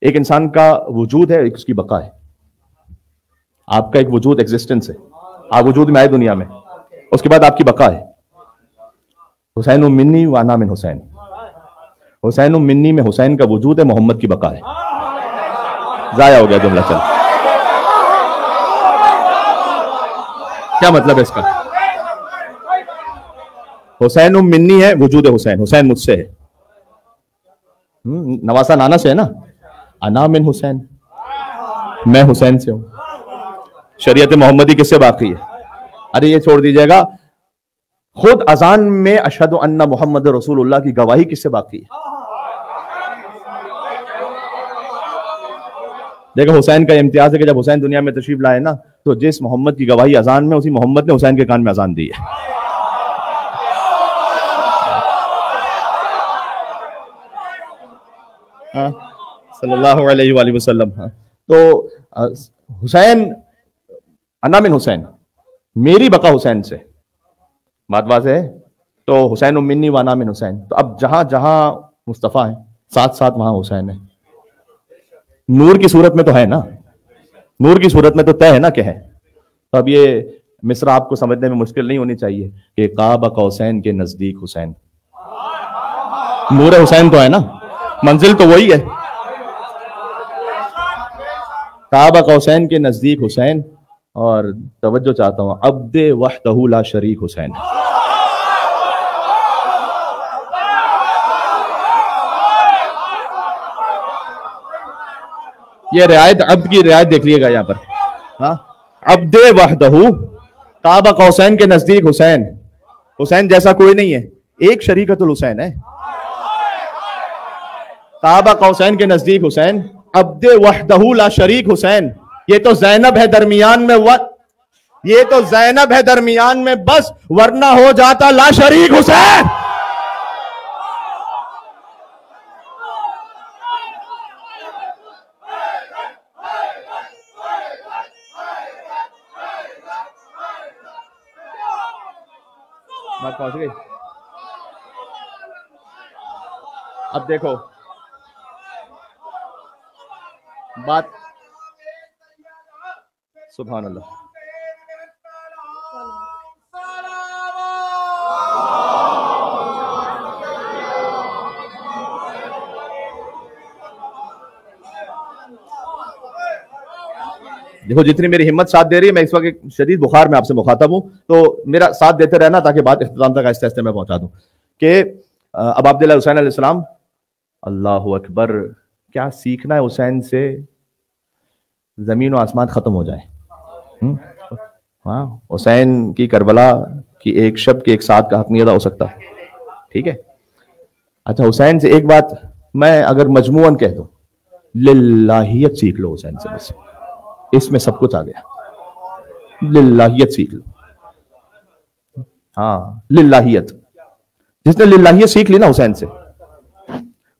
एक इंसान का वजूद है, एक उसकी बका है। आपका एक वजूद एग्जिस्टेंस है, आप वजूद में आए दुनिया में, उसके बाद आपकी बका है। हुसैन मिन्नी वाना मिन हुसैन, हुसैन मिन्नी में हुसैन का वजूद है, मोहम्मद की बका है। जाया हो गया जुमला। चल क्या मतलब है इसका? हुसैन मिन्नी है, वजूद हुसैन, हुसैन मुझसे है। नवासा नाना से है ना, अना मिन हुसैन, मैं हुसैन से हूं। शरीयत मोहम्मदी किससे बाकी है? अरे ये छोड़ दीजिएगा, खुद अजान में अशहदु अन्ना मोहम्मद रसूलुल्लाह की गवाही किससे बाकी है? देखो हुसैन का इम्तियाज है कि जब हुसैन दुनिया में तशरीफ लाए ना, तो जिस मोहम्मद की गवाही अजान में, उसी मोहम्मद ने हुसैन के कान में अजान दी है। सल्लल्लाहु अलैहि वसल्लम। तो हुसैन अना मिन हुसैन, मेरी बका हुसैन से, बात वाज़ेह है। तो हुसैन मिन्नी वाना मिन हुसैन, तो अब जहां जहां मुस्तफ़ा है साथ साथ वहां हुसैन है। नूर की सूरत में तो है ना, नूर की सूरत में तो तय है ना कि है। तो अब ये मिसरा आपको समझने में मुश्किल नहीं होनी चाहिए कि काबा कौसैन के नजदीक हुसैन, नूर हुसैन तो है ना, मंजिल तो वही है। काबा कौसैन के नजदीक हुसैन, और तवज्जो चाहता हूं, अब्दे वहदहू ला शरीक हुसैन। ये रियायत, अब्द की रियायत देख लीजिएगा यहां पर। हाँ, अब्दे वहदहू, काबा कौसैन के नजदीक हुसैन, हुसैन जैसा कोई नहीं है, एक शरीकतुल हुसैन है। काबा कौसैन के नजदीक हुसैन, अब्दे वहदहू ला शरीक हुसैन। ये तो ज़ैनब है दरमियान में, ये तो ज़ैनब है दरमियान में बस, वरना हो जाता ला शरीक हुसैन। बात पहुंच गई। अब देखो बात, सुभान अल्लाह। देखो जितनी मेरी हिम्मत साथ दे रही है, मैं इस वक्त एक शदीद बुखार में आपसे मुखातब हूं, तो मेरा साथ देते रहना ताकि बात इख्तिताम तक आहिस्ते आहिस्ते मैं पहुंचा दूं कि अब अब्दुल्लाह हुसैन अलैहिस्सलाम, अल्लाहु अकबर, क्या सीखना है हुसैन से, जमीन और आसमान खत्म हो जाए। हाँ, हुसैन की करबला की एक शब्द के एक साथ का हक नहीं अदा हो सकता, ठीक है। अच्छा, हुसैन से एक बात मैं अगर मजमूअन कह दूं, लिल्लाहियत सीख लो हुसैन से, बस इसमें सब कुछ आ गया। लिल्लाहियत सीख लो। हाँ, लिल्लाहियत, जिसने लिल्लाहियत सीख ली ना हुसैन से,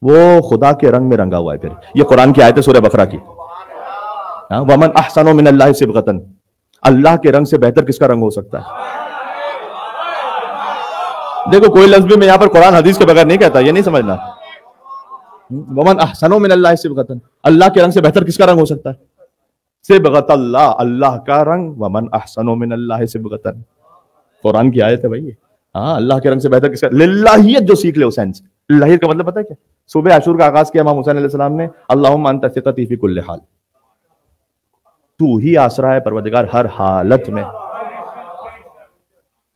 वो खुदा के रंग में रंगा हुआ है। फिर ये कुरान की आयत है सूरह बकरा की, वमन अहसनु मिनल्लाहि सिबगतन, अल्लाह के रंग से बेहतर किसका रंग हो सकता है? देखो कोई लफ्ज़ भी मैं यहां पर कुरान हदीस के बगैर नहीं कहता, ये नहीं समझना। वमन अहसनु मिनल्लाहि सिबगतन, अल्लाह के रंग से बेहतर किसका रंग हो सकता है? सिबगतल्लाह, अल्लाह का रंग, वमन अहसनु मिनल्लाहि सिबगतन, कुरान की आयत है भाई। हाँ, अल्लाह के रंग से बेहतर किसका? लिल्लाहियत जो सीख ले हुसैन से। लिल्लाहियत का मतलब पता है क्या? सुबह आशूर का आगाज किया इमाम हुसैन अलैहिस्सलाम ने, अल्लाहुम्मा अंता सिक़ती फी कुल्ली हाल, तू ही आसरा है परवरदिगार हर हालत में।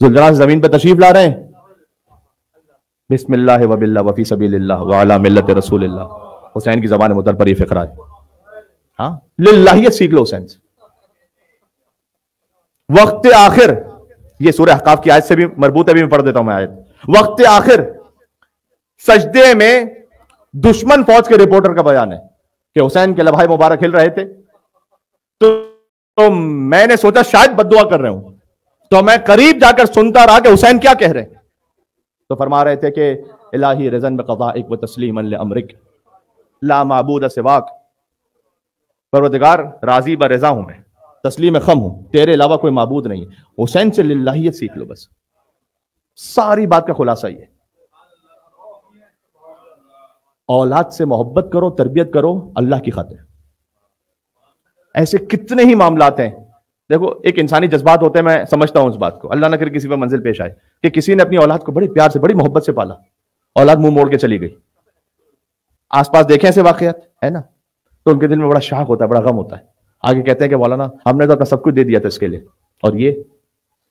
जुलजलाल जमीन पर तशरीफ ला रहे हैं, बिस्मिल्लाह व बिल्लाह व फी सबीलिल्लाह व अला मिल्लत रसूलिल्लाह, हुसैन की ज़बान मुतर पर ये फिक्रा है। हाँ, लिल्लाहियत सीख लो हुसैन से। वक्त आखिर, ये सूरह अहकाफ की आयत से भी मरबूत है, भी मैं पढ़ देता हूं मैं आयत। वक्त आखिर सजदे में दुश्मन फौज के रिपोर्टर का बयान है कि हुसैन के लम्हाए मुबारक हिल रहे थे, तो मैंने सोचा शायद बद्दुआ कर रहे हूं, तो मैं करीब जाकर सुनता रहा कि हुसैन क्या कह रहे हैं। तो फरमा रहे थे कि इलाही रज़न बिक़ज़ाइक व तस्लीमन लिअमरिक ला माबूद सिवाक, परवरदिगार राजी ब रज़ा हूं मैं, तस्लीम खम हूं, तेरे अलावा कोई माबूद नहीं। हुसैन से लिल्लाहियत सीख लो, बस सारी बात का खुलासा ये। औलाद से मोहब्बत करो, तरबियत करो अल्लाह की खातिर। ऐसे कितने ही मामलात हैं। देखो, एक इंसानी जज्बात होते हैं, मैं समझता हूं उस बात को, अल्लाह ना करे किसी पर मंजिल पेश आए कि किसी ने अपनी औलाद को बड़े प्यार से, बड़ी मोहब्बत से पाला, औलाद मुंह मोड़ के चली गई। आसपास देखे ऐसे वाकयात है ना, तो उनके दिल में बड़ा शाक होता है, बड़ा गम होता है। आगे कहते हैं कि मौलाना हमने तो अपना सब कुछ दे दिया था इसके लिए, और ये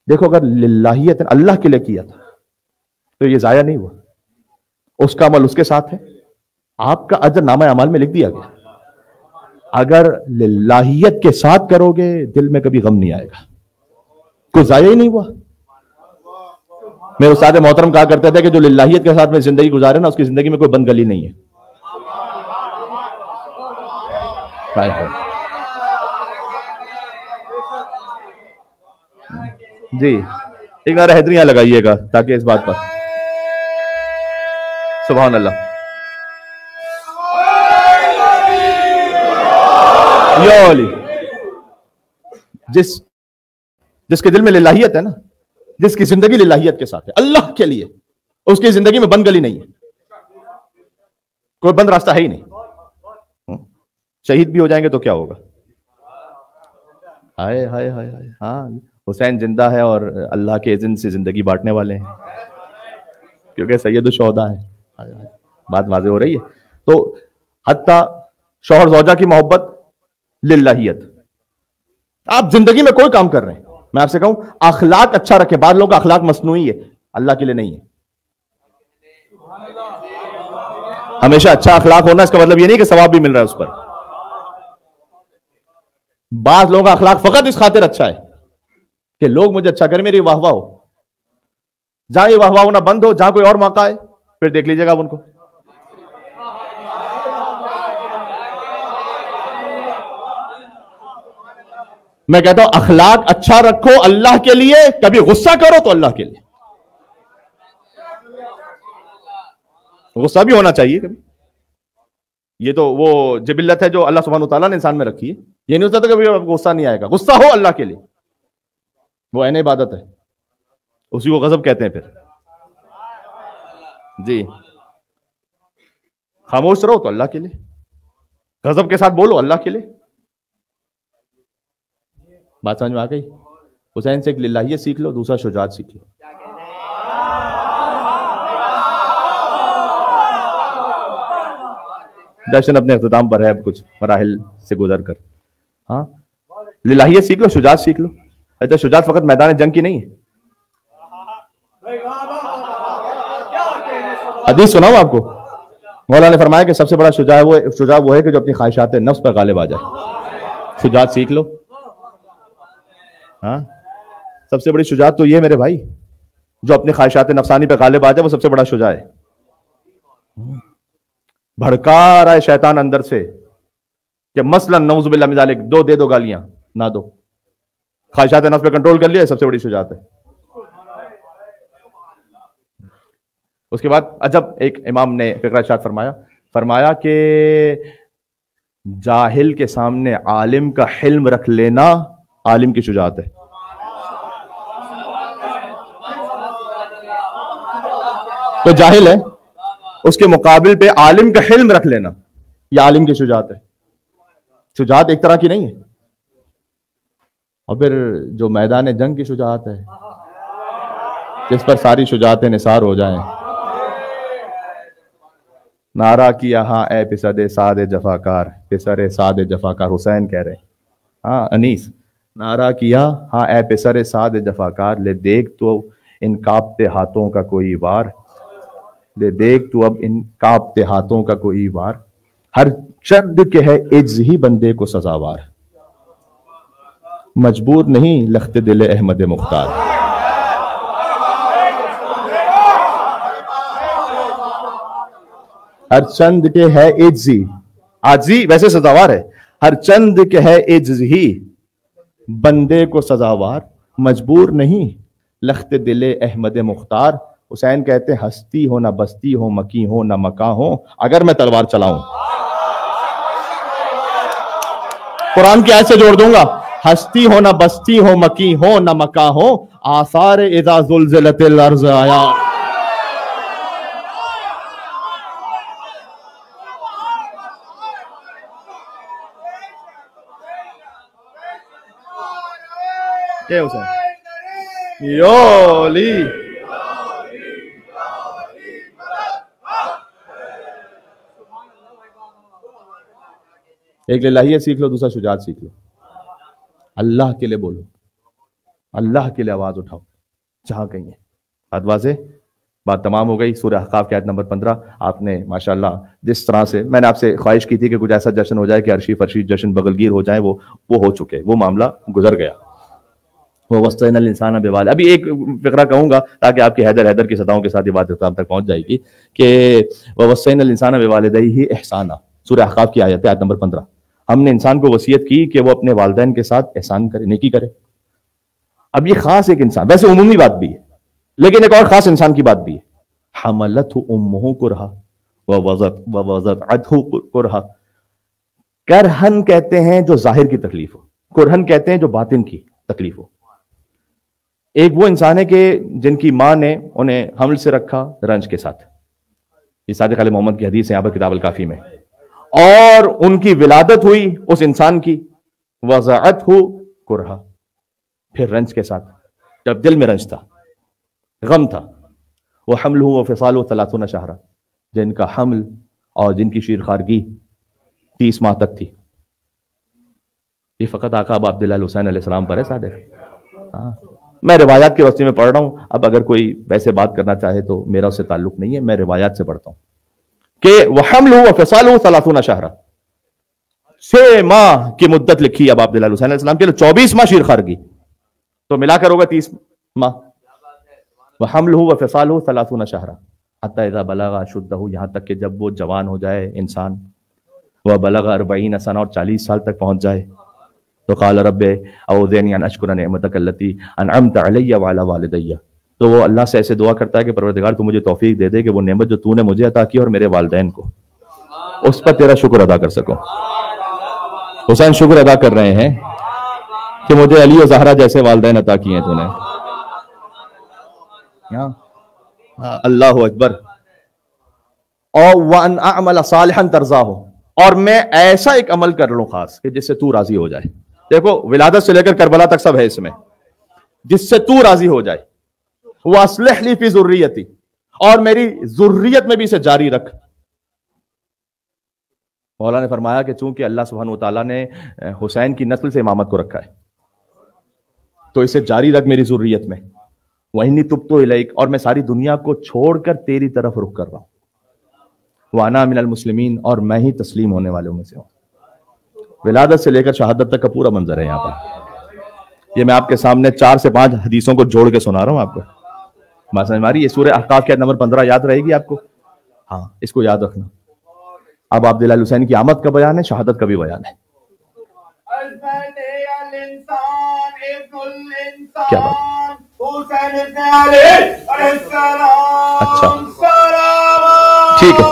देखो अगर लिल्लाहियत अल्लाह के लिए किया था तो ये जाया नहीं हुआ, उसका अमल उसके साथ है, आपका अजर नामा अमाल में लिख दिया गया। अगर लिल्लाहियत के साथ करोगे दिल में कभी गम नहीं आएगा, कोई जाया ही नहीं हुआ। मेरे उस्ताद मोहतरम कहा करते थे कि जो लिल्लाहियत के साथ में जिंदगी गुजारे ना, उसकी जिंदगी में कोई बंद गली नहीं है। जी, एक नारा हैदरियां लगाइएगा ताकि इस बात पर सुभान अल्लाह। जिसके दिल में लिल्लाहियत है ना, जिसकी जिंदगी लिल्लाहियत के साथ है, अल्लाह के लिए, उसकी जिंदगी में बंद गली नहीं है, कोई बंद रास्ता है ही नहीं। शहीद भी हो जाएंगे तो क्या होगा? हाय हाय हाय हाय। हाँ, हुसैन जिंदा है और अल्लाह के इज़्न से जिंदगी बांटने वाले हैं, क्योंकि सैयद शोहदा है। बात वाज़ेह हो रही है। तो हत्ता शौहर ज़ौजा की मोहब्बत, लिल्लाहियत। आप जिंदगी में कोई काम कर रहे हैं, मैं आपसे कहूं अखलाक अच्छा रखें। बाद लोग अखलाक मसनूई है, अल्लाह के लिए नहीं है। हमेशा अच्छा अखलाक होना इसका मतलब ये नहीं कि सवाब भी मिल रहा है उस पर। बाज लोगों का अखलाक फकत इस खातिर अच्छा है कि लोग मुझे अच्छा करें, मेरी वाहवाह हो। जहां ये वाहवाह होना बंद हो, जहां कोई और मौका है, फिर देख लीजिएगा आप उनको। मैं कहता हूं अखलाक अच्छा रखो अल्लाह के लिए, कभी गुस्सा करो तो अल्लाह के लिए। गुस्सा भी होना चाहिए कभी, ये तो वो जिबिल्लत है जो अल्लाह सुब्हानहू तआला ने इंसान में रखी है। ये नहीं होता था कभी गुस्सा नहीं आएगा, गुस्सा हो अल्लाह के लिए, वो ऐन इबादत है, उसी को गजब कहते हैं। फिर जी, खामोश रहो तो अल्लाह के लिए, गजब के साथ बोलो अल्लाह के लिए। बात समझ में आ गई? हुसैन से एक लिल्लाहियत सीख लो, दूसरा शुजाअत सीख लो। जश्न अपने इख्तिताम पर है, अब कुछ मराहिल से गुजर कर। हाँ, लिल्लाहियत सीख लो, शुजाअत सीख लो। अच्छा, शुजाअत फकत मैदान जंग की नहीं है। हदीस सुनाऊं आपको? मौला ने फरमाया कि सबसे बड़ा शुजा वो है कि जो अपनी ख्वाहिशात नफ्स पर गालिब आ जाए। शुजाअत सीख लो। हाँ, सबसे बड़ी शुजाअत तो ये मेरे भाई, जो अपनी ख्वाहिशात नफसानी पे गालिब आ जाए, वो सबसे बड़ा शुजा है। भड़का रहा है शैतान अंदर से कि मसलन नऊज़ु बिल्लाह मिन ज़ालिक, दे दो गालियां, ना दो, ख्वाहिशात नफ्स पे कंट्रोल कर लिया, सबसे बड़ी शुजाअत है। उसके बाद अजब एक इमाम ने फिक्रा इरशाद फरमाया कि जाहिल के सामने आलिम का हिल्म रख लेना आलिम की शुजाअत है। तो जाहिल है, उसके मुकाबिल पे आलिम का हिल्म रख लेना, यह आलिम की शुजाअत है। शुजाअत एक तरह की नहीं है। और फिर जो मैदान जंग की शुजाअत है, जिस पर सारी शुजाअतें निसार हो जाएं। नारा किया हाँ ए पिसद साद जफाकार, पिसर साद जफाकार, हुसैन कह रहे हैं। हाँ अनीस, नारा किया हाँ ए पिसर साद जफाकार, ले देख तो इन कांपते हाथों का कोई वार, ले देख तू अब इन कांपते हाथों का कोई वार, हर चर्द के है इज्ज ही बंदे को सजावार, मजबूर नहीं लख्त दिल अहमद मुख्तार। हर चंद के है इज्जी, आजी वैसे सजावार है, हर चंद के है इज्ज ही, बंदे को सजावार मजबूर नहीं, लख्त दिले अहमद मुख्तार। हुसैन कहते हैं हस्ती हो ना बस्ती हो, मकी हो ना मका हो, अगर मैं तलवार चलाऊं। कुरान की आयत से जोड़ दूंगा, हस्ती हो ना बस्ती हो, मकी हो ना मका हो, आसार इज़ा ज़ुल्ज़िलतिल अर्ज़ आया। क्या हुसैन योली एक लिल्लाहियत सीख लो, दूसरा शुजात सीख लो। अल्लाह के लिए बोलो, अल्लाह के लिए आवाज उठाओ जहां कहीं है। अदवा से बात तमाम हो गई। सूरह अहकाफ की आयत नंबर 15। आपने माशाल्लाह जिस तरह से मैंने आपसे ख्वाहिश की थी कि कुछ ऐसा जश्न हो जाए कि अर्शी फर्शी जश्न बगलगीर हो जाए, वो हो चुके, वो मामला गुजर गया। वो वस्तैनल इंसान बेवाल। अभी एक फिक्रा कहूंगा ताकि आपकी हैदर हैदर की सदाओं के साथ ये बात इख्तिताम तक पहुंच जाएगी कि वह वस्तैनल इंसान बेवालिदैहि एहसाना, सूरह अहकाफ की आयत नंबर 15। हमने इंसान को वसीयत की कि वो अपने वालिदैन के साथ एहसान करे, नेकी करे। अब ये खास एक इंसान, वैसे उमूमी बात भी है, लेकिन एक और खास इंसान की बात भी है। हमलतहु उम्मुहु कुरहा व वज़अतहु कुरहा। करहन कहते हैं जो जाहिर की तकलीफ हो, कुरहन कहते हैं जो बातिन की तकलीफ हो। एक वो इंसान है कि जिनकी मां ने उन्हें हमल से रखा रंज के साथ, ये सादिक अली मोहम्मद की हदीस है यहाँ पर किताब अल काफी में, और उनकी विलादत हुई उस इंसान की वज़अतहु कुरहा, फिर रंज के साथ, जब दिल में रंज था, गम था। वह हमलहु व फिसालहु 30 शहरा, जिनका हमल और जिनकी शीरखारगी 30 माह तक थी। ये फकत आका अबू अब्दुल्लाह हुसैन अलैहिस्सलाम पर है सादिक। हाँ, मैं रिवायात की रोशनी में पढ़ रहा हूं। अब अगर कोई वैसे बात करना चाहे तो मेरा उससे ताल्लुक नहीं है, मैं रिवायात से पढ़ता हूं कि वह हमलहु व फिसालहु 30 शहरा, 6 माह की मुद्दत लिखी अब अब्दुल्लाह हुसैन अलैहिस्सलाम के लिए, 24 माह शीरखारगी, तो मिलाकर होगा 30 माह। वह हमलहु व फिसालहु 30 शहरा हत्ता इज़ा बलगा अशुद्धहु, यहां तक कि जब वो जवान हो जाए इंसान, वह बलगा 40 सना, और 40 साल तक पहुंच जाए, तो क़ाल रब्बे औज़िनी अन अश्कुरा निअमतक अल्लती अनअमत अलैया व अला वालिदैया। तो वो अल्लाह से ऐसे दुआ करता है कि परवरदिगार तू मुझे तौफीक दे दे कि वो नेमत जो तूने मुझे अता की और मेरे वालिदैन को, उस पर तेरा शुक्र अदा कर सकूं। हुसैन शुक्र अदा कर रहे हैं कि मुझे अली और ज़हरा जैसे वालिदैन अता किए हैं तूने। अल्लाहु अकबर। और वन अमल सालिहन तरज़ाहु, और मैं ऐसा एक अमल कर लूं खास कि जिससे तू राजी हो जाए। देखो विलादत से लेकर करबला तक सब है इसमें, जिससे तू राजी हो जाए। वह अस्लिह ली फी ज़ुर्रियती, और मेरी ज़ुर्रियत में भी इसे जारी रख। मौला ने फरमाया कि चूंकि अल्लाह सुब्हानहु व तआला ने हुसैन की नस्ल से इमामत को रखा है, तो इसे जारी रख मेरी ज़ुर्रियत में। वहीं तुब तो इलैक, और मैं सारी दुनिया को छोड़कर तेरी तरफ रुख कर रहा हूं। वाना मिनल मुस्लिमीन, और मैं ही तस्लीम होने वालों में से हूं। विलादत से लेकर शहादत तक का पूरा मंजर है यहाँ पर। ये मैं आपके सामने 4 से 5 हदीसों को जोड़ के सुना रहा हूं आपको। बात समझ में आ रही है? ये सूरह अहकाफ की नंबर 15 याद रहेगी आपको। हाँ, इसको याद रखना। अब अब्दुल्लाह हुसैन की आमद का बयान है, शहादत का भी बयान है। क्या बात? अच्छा, ठीक है।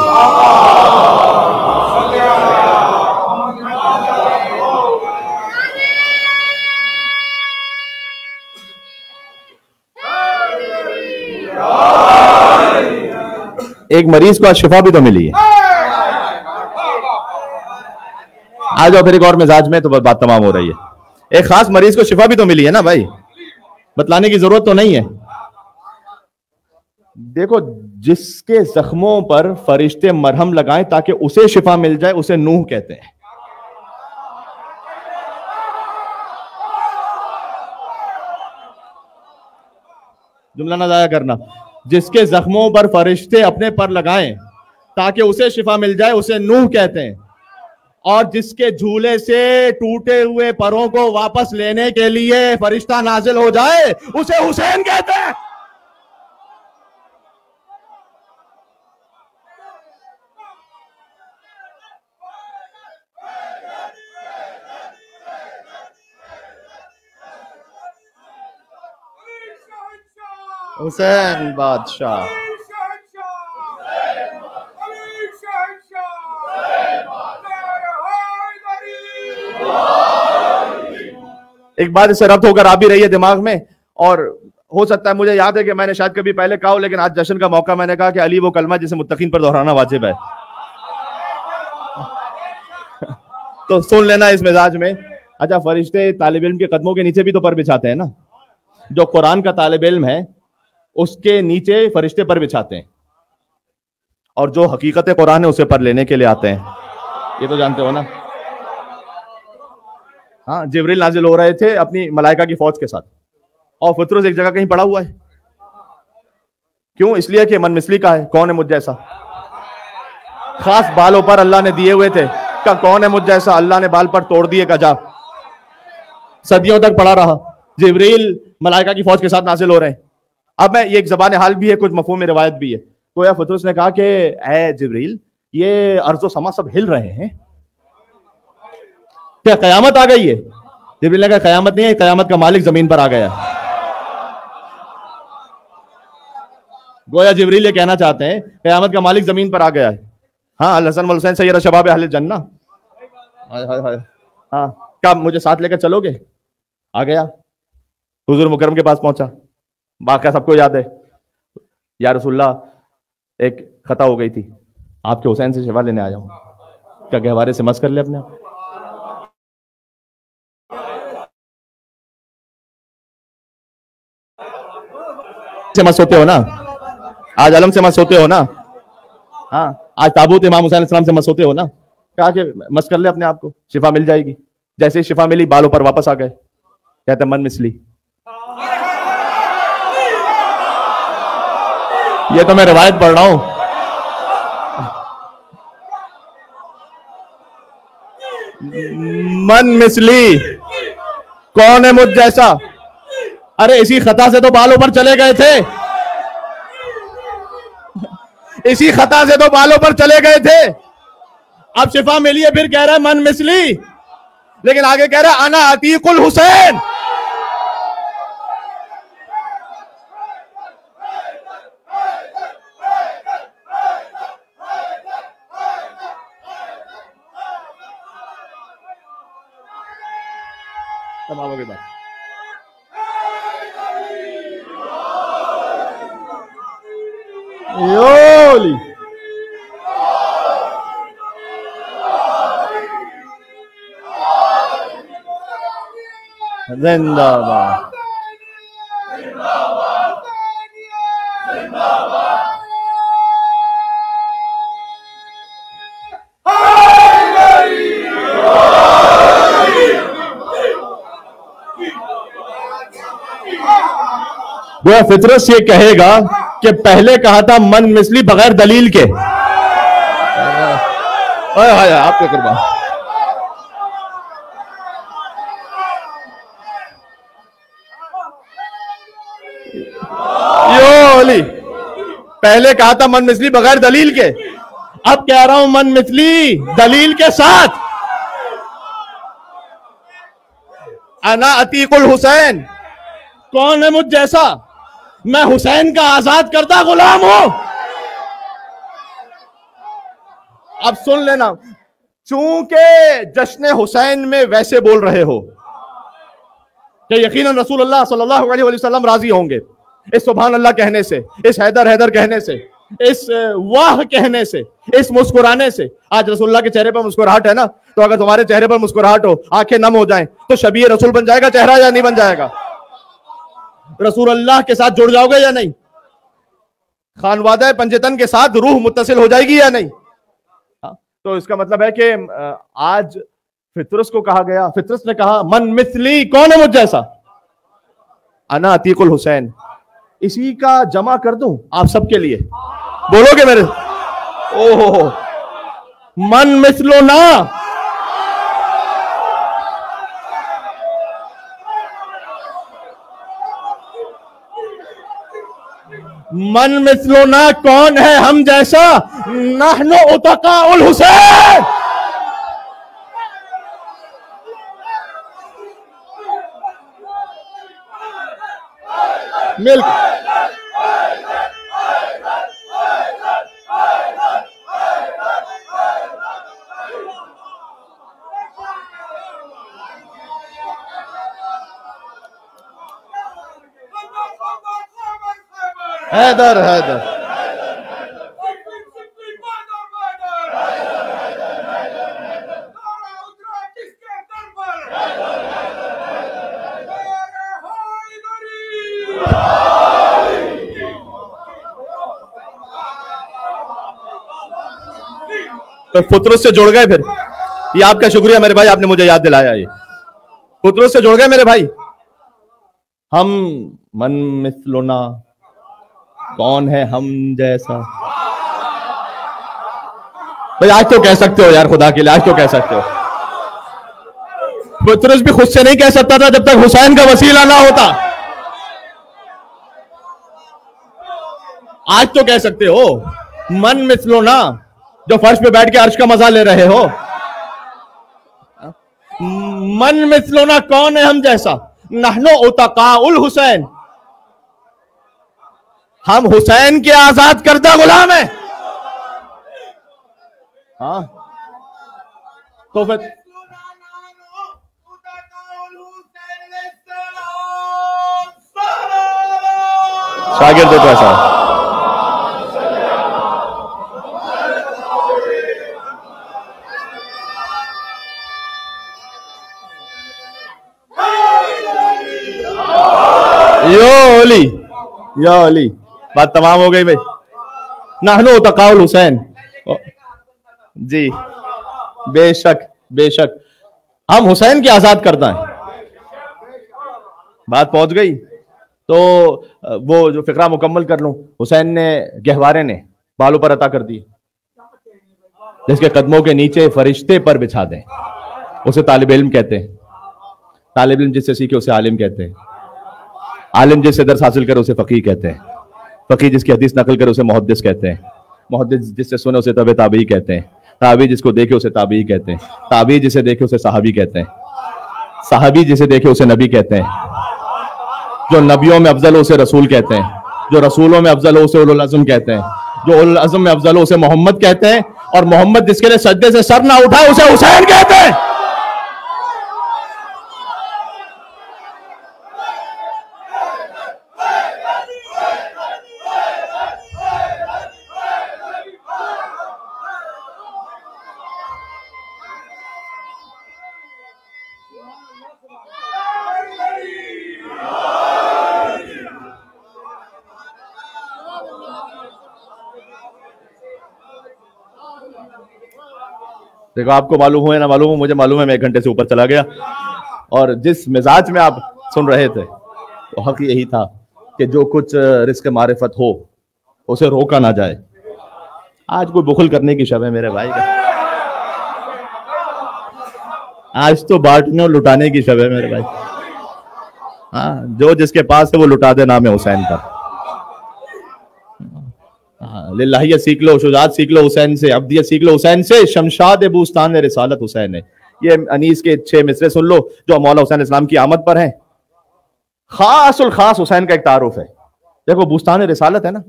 एक मरीज को आज शिफा भी तो मिली है। आ जाओ फिर एक और मिजाज में, तो बात तमाम हो रही है। एक खास मरीज को शिफा भी तो मिली है ना भाई, बतलाने की जरूरत तो नहीं है। देखो, जिसके जख्मों पर फरिश्ते मरहम लगाएं ताकि उसे शिफा मिल जाए, उसे नूह कहते हैं। जुमला ना जाया करना। जिसके जख्मों पर फरिश्ते अपने पर लगाएं ताकि उसे शिफा मिल जाए, उसे नूह कहते हैं। और जिसके झूले से टूटे हुए परों को वापस लेने के लिए फरिश्ता नाजिल हो जाए, उसे हुसैन कहते हैं। हुसैन बादशाह। एक बात इससे रब्त होकर आ भी रही है दिमाग में, और हो सकता है, मुझे याद है कि मैंने शायद कभी पहले कहा हो, लेकिन आज जश्न का मौका, मैंने कहा कि अली वो कलमा जिसे मुत्तकीन पर दोहराना वाजिब है। तो सुन लेना इस मिजाज में। अच्छा, फरिश्ते तालिब इल्म के कदमों के नीचे भी तो पर बिछाते हैं ना। जो कुरान का तालिब इल्म है उसके नीचे फरिश्ते पर बिछाते हैं, और जो हकीकत कुरान है उसे पर लेने के लिए आते हैं। ये तो जानते हो ना। हाँ, जिब्रील नाजिल हो रहे थे अपनी मलाइका की फौज के साथ, और फितरस एक जगह कहीं पड़ा हुआ है। क्यों? इसलिए कि मन मिसली का है, कौन है मुझ जैसा। खास बालों पर अल्लाह ने दिए हुए थे, का कौन है मुझ जैसा, अल्लाह ने बाल पर तोड़ दिए, का जा। सदियों तक पड़ा रहा। जिब्रील मलाइका की फौज के साथ नाजिल हो रहे हैं। अब मैं, ये एक जबान हाल भी है, कुछ मफहूम में रिवायत भी है। तो या फितरस ने कहा कि ऐ जिब्रील, ये अर्ज़ो समा सब हिल रहे हैं, क्या कयामत आ गई है? जिब्रील ने कहा कयामत नहीं है, कयामत का मालिक जमीन पर आ गया। गोया जिब्रील ये कहना चाहते हैं कयामत का मालिक जमीन पर आ गया है। हाँ, अल हसन वल हुसैन सैयद शबाब अहले जन्नह। हाँ, क्या मुझे साथ लेकर चलोगे? आ गया, हुजूर मुकर्रम के पास पहुंचा। वाक़या सबको याद है। या रसूलल्लाह, एक खता हो गई थी, आपके हुसैन से शिफा लेने आया हूं। क्या गहवारे से मस कर ले अपने आप। से मत सोते हो ना, आज अलम से मत सोते हो ना। हाँ, आज ताबूत इमाम हुसैन अलैहिस्सलाम से मत सोते हो ना। कहा कि मस कर ले अपने आप को, शिफा मिल जाएगी। जैसे ही शिफा मिली, बालों पर वापस आ गए। कहते मन मिसली। ये तो मैं रिवायत पढ़ रहा हूं। मन मिसली, कौन है मुझ जैसा। अरे इसी खता से तो बालों पर चले गए थे, इसी खता से तो बालों पर चले गए थे। अब शिफा मिली है, फिर कह रहा है मन मिसली, लेकिन आगे कह रहा है अना अतीकुल हुसैन। तमाम के बाद योली जिंदाबाद। वो फितरस ये कहेगा कि पहले कहा था मन मिसली बगैर दलील के। आपके कुर्बान। योली, पहले कहा था मन मिसली बगैर दलील के, अब कह रहा हूं मन मिसली दलील के साथ। अना अतीकुल हुसैन, कौन है मुझ जैसा, मैं हुसैन का आजाद करता गुलाम हूं। अब सुन लेना, चूंकि जश्न हुसैन में वैसे बोल रहे हो कि यकीनन रसूलुल्लाह सल्लल्लाहु अलैहि वसल्लम राजी होंगे, इस सुभान अल्लाह कहने से, इस हैदर हैदर कहने से, इस वाह कहने से, इस मुस्कुराने से। आज रसूलुल्लाह के चेहरे पर मुस्कुराहट है ना, तो अगर तुम्हारे चेहरे पर मुस्कुराहट हो, आंखें नम हो जाएं, तो शबीह रसूल बन जाएगा चेहरा या नहीं बन जाएगा? रसूलुल्लाह के साथ जुड़ जाओगे या नहीं? खानवादा पंजतन के साथ रूह मुत्तसिल हो जाएगी या नहीं? तो इसका मतलब है कि आज फितरस को कहा गया, फितरस ने कहा मन मिसली, कौन है मुझ जैसा, अना अतीकुल हुसैन। इसी का जमा कर दूं आप सबके लिए, बोलोगे मेरे? ओहो, मन मिसलो ना, मन मिसलो ना, कौन है हम जैसा, नहनु उतकाउल हुसैन। हैदर हैदर। तो पुत्रुस से जुड़ गए फिर। ये आपका शुक्रिया मेरे भाई, आपने मुझे याद दिलाया। ये पुत्रुस से जुड़ गए मेरे भाई। हम मन मिसलोना, कौन है हम जैसा। भाई आज तो कह सकते हो यार, खुदा के लिए आज तो कह सकते हो। पुत्रुस भी खुद से नहीं कह सकता था जब तक हुसैन का वसीला ना होता। आज तो कह सकते हो। मन मिसलोना, जो फर्श पे बैठ के अर्श का मजा ले रहे हो। मन मिसलोना, कौन है हम जैसा। नहनो उतकाउल हुसैन, हम हुसैन के आजाद करदा गुलाम हैं। हाँ तो फिर शागिर्द तो ऐसा यो अली, बात तमाम हो गई भाई। नहनो तकाउल हुसैन जी, बेशक बेशक हम हुसैन के आजाद करता है। बात पहुंच गई तो वो जो फिक्रा मुकम्मल कर लूं। हुसैन ने गहवारे ने बालों पर अता कर दी, जिसके कदमों के नीचे फरिश्ते पर बिछा दें, उसे तालिब इल्म कहते हैं। तालिब इल्म जिससे सीखे उसे आलिम कहते हैं। आलिम जिससे दर्स हासिल करे उसे फकीह कहते हैं। फकीह जिसकी हदीस नकल करे उसे मुहद्दिस कहते हैं। मुहद्दिस जिससे सुने उसे तबे ताबी कहते हैं। ताबी जिसको देखे उसे ताबी कहते हैं। ताबी जिसे देखे उसे सहाबी कहते हैं। सहाबी जिसे देखे उसे नबी कहते हैं। जो नबियों में अफजल हो उसे रसूल कहते हैं। जो रसूलों में अफजल हो उसे उलुल अज़्म कहते हैं। जो उलुल अज़्म में अफजल हो उसे मोहम्मद कहते हैं। और मोहम्मद जिसके लिए सजदे से सर ना उठा उसे हुसैन कहते हैं। देखो आपको मालूम हो या ना मालूम हो, मुझे मालूम है मैं 1 घंटे से ऊपर चला गया। और जिस मिजाज में आप सुन रहे थे तो हक यही था कि जो कुछ रिस्क मारिफत हो उसे रोका ना जाए। आज कोई बुखल करने की शब है मेरे भाई का, आज तो बांटने और लुटाने की शब है मेरे भाई। हाँ, जो जिसके पास है वो लुटा दे, नाम है हुसैन का। लिल्लाहियत सीख लो, शुजात सीख लो हुसैन से, अब्दियत सीख लो हुसैन से, शमशाद बूस्तान रिसालत हुसैन है। ये अनीस के 6 मिसरे सुन लो जो मौला हुसैन इस्लाम की आमद पर हैं। खासुल खास हुसैन का एक तारुफ है। देखो बूस्तान रिसालत है ना,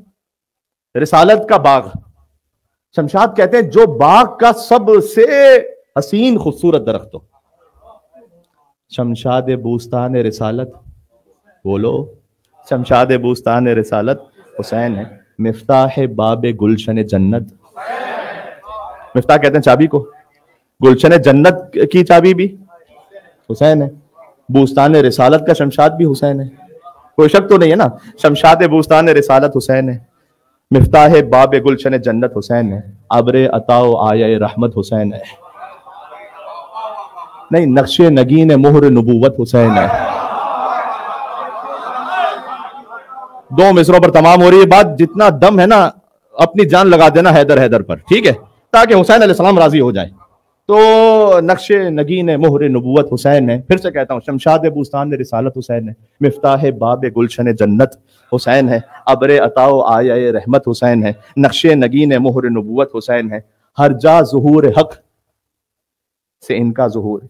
रिसालत का बाग। शमशाद कहते हैं जो बाग का सबसे हसीन खूबसूरत दरख्त हो। शमशाद बूस्तान रिसालत, बोलो शमशाद बूस्तान रिसालत हुसैन है। मिफ्ताह बाबे गुलशन जन्नत, मिफ्ताह कहते हैं चाबी को, गुलशन जन्नत की चाबी भी हुसैन है। बूस्तान रिसालत का शमशाद भी हुसैन है, कोई शक तो नहीं है ना। शमशाद बूस्तान रिसालत हुसैन है, मिफ्ताह बाबे गुलशन जन्नत हुसैन है, अब्रे अताओ आया रहमत हुसैन है। नहीं, नक्शे नगीन मोहर नबूवत हुसैन है। 2 मिसरों पर तमाम हो रही है बात। जितना दम है ना अपनी जान लगा देना हैदर हैदर पर, ठीक है, ताकि हुसैन अलैहिस्सलाम राजी हो जाए। तो नक्शे नगीन मोहर नबूवत हुसैन है। फिर से कहता हूँ, शमशाद बूस्तान रिसालत हुसैन है, मिफ्ताह बाब गुलशन जन्नत हुसैन है, अब्रे अताओ आया रहमत हुसैन है, नक्शे नगीन मोहर नबूवत हुसैन है। हर जा ज़ुहूर हक से इनका ज़ुहूर,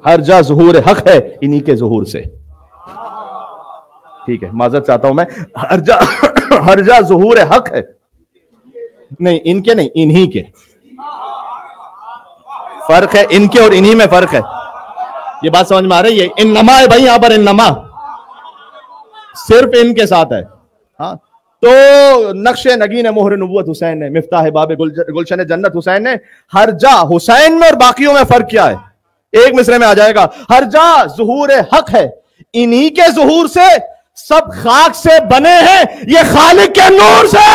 हर जा ज़ुहूर हक है इन्हीं के ज़ुहूर से। ठीक है, माजरत चाहता हूं मैं। हर जा ज़ुहूर हक है, नहीं इनके नहीं, इन्हीं के। फर्क है, इनके और इन्हीं में फर्क है। ये बात समझ में आ रही है? इन्नमा है भाई, यहां पर इन्नमा सिर्फ इनके साथ है। हाँ, तो नक्शे नगीन मोहर नबुवत हुसैन ने, मिफ्ताह बाब गुलशन जन्नत हुसैन ने। हर जा हुसैन में और बाकियों में फर्क क्या है? एक मिसरे में आ जाएगा, हर जा ज़ुहूर हक है, इन्हीं के ज़ुहूर से सब खाक से बने हैं, ये खालिक के नूर से।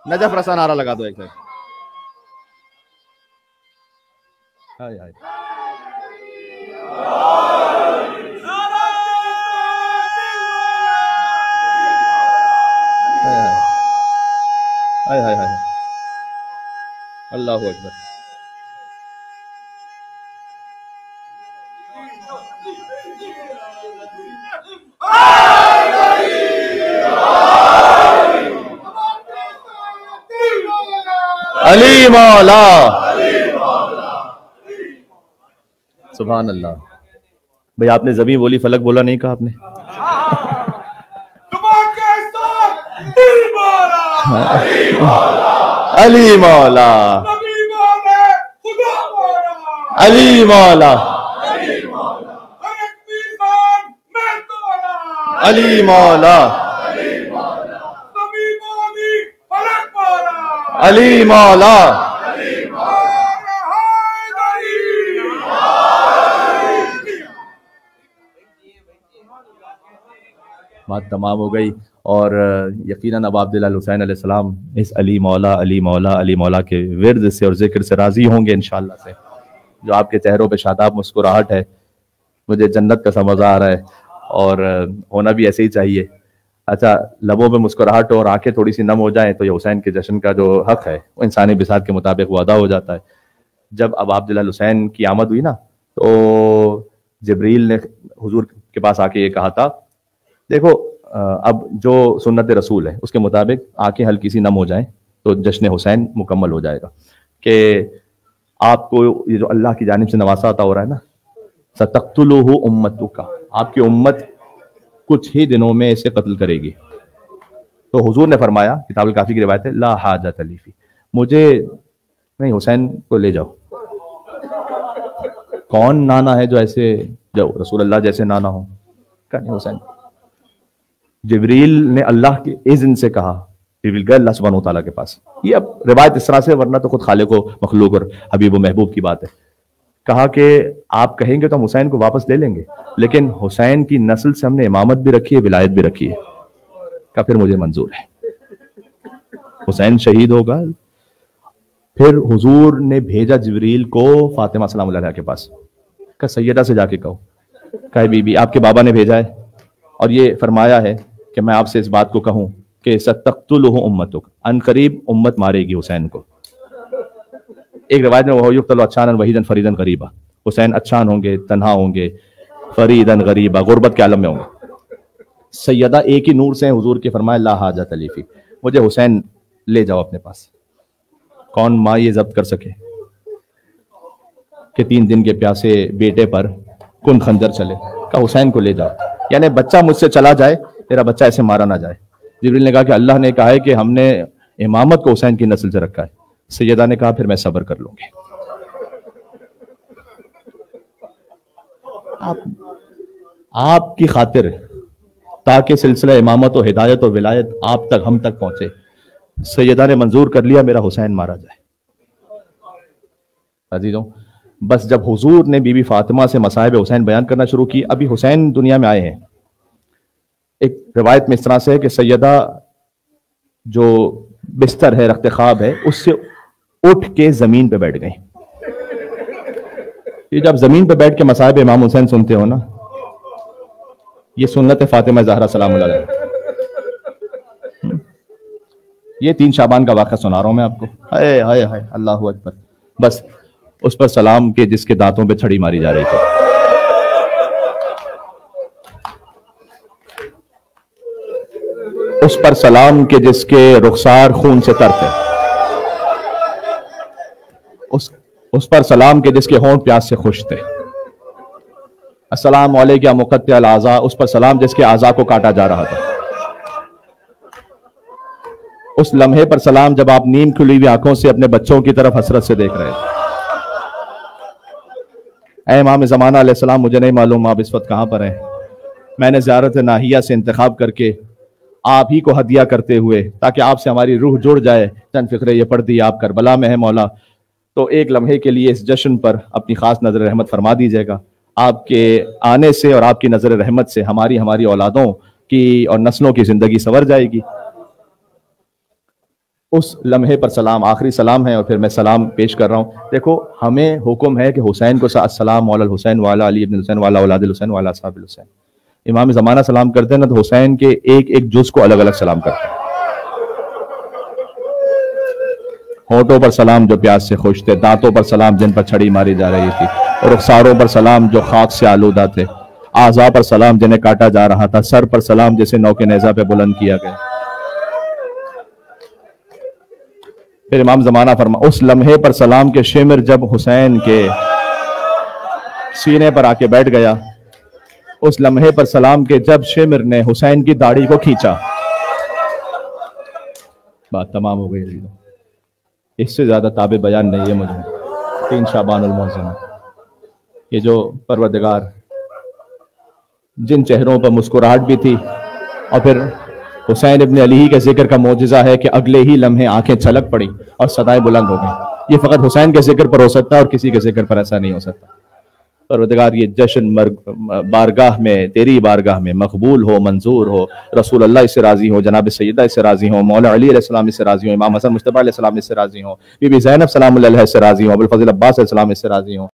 नजफ रसा नारा लगा दो एक बार। हाय हाय हाय हाय हाय, अल्लाहु अकबर। अली मौला, सुभान अल्लाह। भाई आपने ज़मीन बोली, फलक बोला नहीं कहा आपने। अली मौला, अली मौला, अली मौला, अली मौला। बात तमाम हो गई और यकीनन अब अब्दुल हुसैन अलैहिस्सलाम इस अली मौला अली मौला अली मौला के विर्द से और जिक्र से राजी होंगे इंशाअल्लाह से। जो आपके चेहरों पे शादाब मुस्कुराहट है, मुझे जन्नत का सा मज़ा आ रहा है और होना भी ऐसे ही चाहिए। अच्छा, लबों में मुस्कुराहट और आंखें थोड़ी सी नम हो जाएं तो ये हुसैन के जश्न का जो हक है वो इंसानी बिसात के मुताबिक वो अदा हो जाता है। जब अब अब्दुल हुसैन की आमद हुई ना, तो जिब्रील ने हुजूर के पास आके ये कहा था, देखो अब जो सुन्नत रसूल है उसके मुताबिक आंखें हल्की सी नम हो जाएं तो जश्न हुसैन मुकम्मल हो जाएगा। कि आपको ये जो अल्लाह की जानिब से नवासा अता हो रहा है ना, सतक़्तुलुहु उम्मतुका, आपकी उम्मत कुछ ही दिनों में इसे कत्ल करेगी। तो हुजूर ने फरमाया, किताब अल काफी की रिवायत है, ला हाजत अली फी, मुझे नहीं, हुसैन को ले जाओ। कौन नाना है जो ऐसे, जो रसूल अल्लाह जैसे नाना हो? कहने हुसैन। जिब्रील ने अल्लाह के इज़्न से कहा, जिब्रील गए अल्लाह सुब्हानहू तआला के पास। ये अब रिवायत इस तरह से, वरना तो खुद खालिक व मखलूक और हबीब व महबूब की बात है। कहा कि आप कहेंगे तो हम हुसैन को वापस ले लेंगे, लेकिन हुसैन की नस्ल से हमने इमामत भी रखी है, विलायत भी रखी है। का फिर मुझे मंजूर है, हुसैन शहीद होगा। फिर हुजूर ने भेजा जिब्रील को फातिमा सलाम अलैहा के पास, का सैयदा से जाके कहो, कहे बीबी आपके बाबा ने भेजा है और ये फरमाया है कि मैं आपसे इस बात को कहूं कि सतक़्तुलुहु उम्मतुक, अनकरीब उम्मत मारेगी हुसैन को। एक रिवायत में वह युक्तल अच्छान वहीदन फरीदन गरीबा, हुसैन अच्छान होंगे, तन्हा होंगे, फरीदन गरीबा, गुर्बत के आलम में होंगे। सैयदा एक ही नूर से हुजूर के फरमाया, ला हाजत अली फी, मुझे हुसैन ले जाओ अपने पास। कौन माँ ये जब्त कर सके कि 3 दिन के प्यासे बेटे पर कुन खंजर चले? का हुसैन को ले जाओ, यानी बच्चा मुझसे चला जाए, तेरा बच्चा ऐसे मारा ना जाए। जिब्रील ने कहा कि अल्लाह ने कहा है कि हमने इमामत को हुसैन की नस्ल से रखा है। सैयदा ने कहा फिर मैं सब्र कर लूंगी। आपकी खातिर, ताकि सिलसिला इमामत और हिदायत और विलायत आप तक, हम तक पहुंचे, सैयदा ने मंजूर कर लिया मेरा हुसैन मारा जाए। अजीजों, बस जब हुजूर ने बीबी फातिमा से मसाइब हुसैन बयान करना शुरू की, अभी हुसैन दुनिया में आए हैं। एक रिवायत में इस तरह से है कि सैयदा जो बिस्तर है, रख्त ख्वाब है, उससे उठ के जमीन पे बैठ गई। ये जब जमीन पे बैठ के मसाइब इमाम हुसैन सुनते हो ना, ये सुन्नत फातिमा ज़हरा सलाम अलैहा। ये 3 शाबान का वाक़ा सुना रहा हूं मैं आपको। हाय हाय हाय, अल्लाहु अकबर। बस उस पर सलाम के जिसके दांतों पे छड़ी मारी जा रही थी, उस पर सलाम के जिसके रुखसार खून से तर थे, उस पर सलाम के जिसके होंठ प्यास से खुश थे। अस्सलाम अलैका मुक़त्तिअल आज़ा, उस पर सलाम जिसके आज़ा को काटा जा रहा था। उस लम्हे पर सलाम जब आप नींद खुली हुई आंखों से अपने बच्चों की तरफ हसरत से देख रहे थे। ऐ इमाम ज़माना अलैहिस्सलाम, मुझे नहीं मालूम आप इस वक्त कहां पर हैं। मैंने ज़ियारत नाहिया से इंतखाब करके आप ही को हदिया करते हुए, ताकि आपसे हमारी रूह जुड़ जाए, चंद फिक्रे ये पढ़ दी। आप करबला में है मौला, तो एक लम्हे के लिए इस जश्न पर अपनी खास नजर रहमत फरमा दीजिएगा। आपके आने से और आपकी नजर रहमत से हमारी औलादों की और नस्लों की जिंदगी संवर जाएगी। उस लम्हे पर सलाम आखिरी सलाम है और फिर मैं सलाम पेश कर रहा हूँ। देखो, हमें हुक्म है कि हुसैन को अस्सलाम वाला हुसैन वाला अली इब्न हुसैन वाला औलाद हुसैन वाला असहाब हुसैन। इमाम ज़माना सलाम करते हैं ना, तो हुसैन के एक एक जुज़ को अलग अलग सलाम करते हैं। होठों पर सलाम जो प्यास से खुश थे, दांतों पर सलाम जिन पर छड़ी मारी जा रही थी, और रुखसारों पर सलाम जो खाक से आलूदा थे, आज़ा पर सलाम जिन्हें काटा जा रहा था, सर पर सलाम जिसे नौ के नेज़ा पे बुलंद किया गया। फिर इमाम ज़माना फरमा, उस लम्हे पर सलाम के शिमर जब हुसैन के सीने पर आके बैठ गया, उस लम्हे पर सलाम के जब शिमर ने हुसैन की दाढ़ी को खींचा, बात तमाम हो गई। इससे ज्यादा ताबे बयान नहीं है मुझे। 3 शाबानुल मुअज़्ज़म, ये जो परवरदिगार जिन चेहरों पर मुस्कुराहट भी थी, और फिर हुसैन इब्न अली के जिक्र का मौजिज़ा है कि अगले ही लम्हे आंखें छलक पड़ी और सदाएं बुलंद हो गई। ये फ़कत हुसैन के जिक्र पर हो सकता है और किसी के जिक्र पर ऐसा नहीं हो सकता। परवरदिगार ये जश्न बारगाह में, तेरी बारगाह में मकबूल हो, मंजूर हो। रसूल अल्लाह इससे राजी हो, जनाब सैयदा इससे राजी हो, मौला अली अलैहिस्सलाम इससे राजी हो, इमाम हसन मुस्तफ़ा अलैहिस्सलाम इससे राजी हो, बीबी ज़ैनब सलामुल्लाह अलैहा इससे राजी हो, अबुल फज़ल अब्बास अलैहिस्सलाम इससे राजी हो।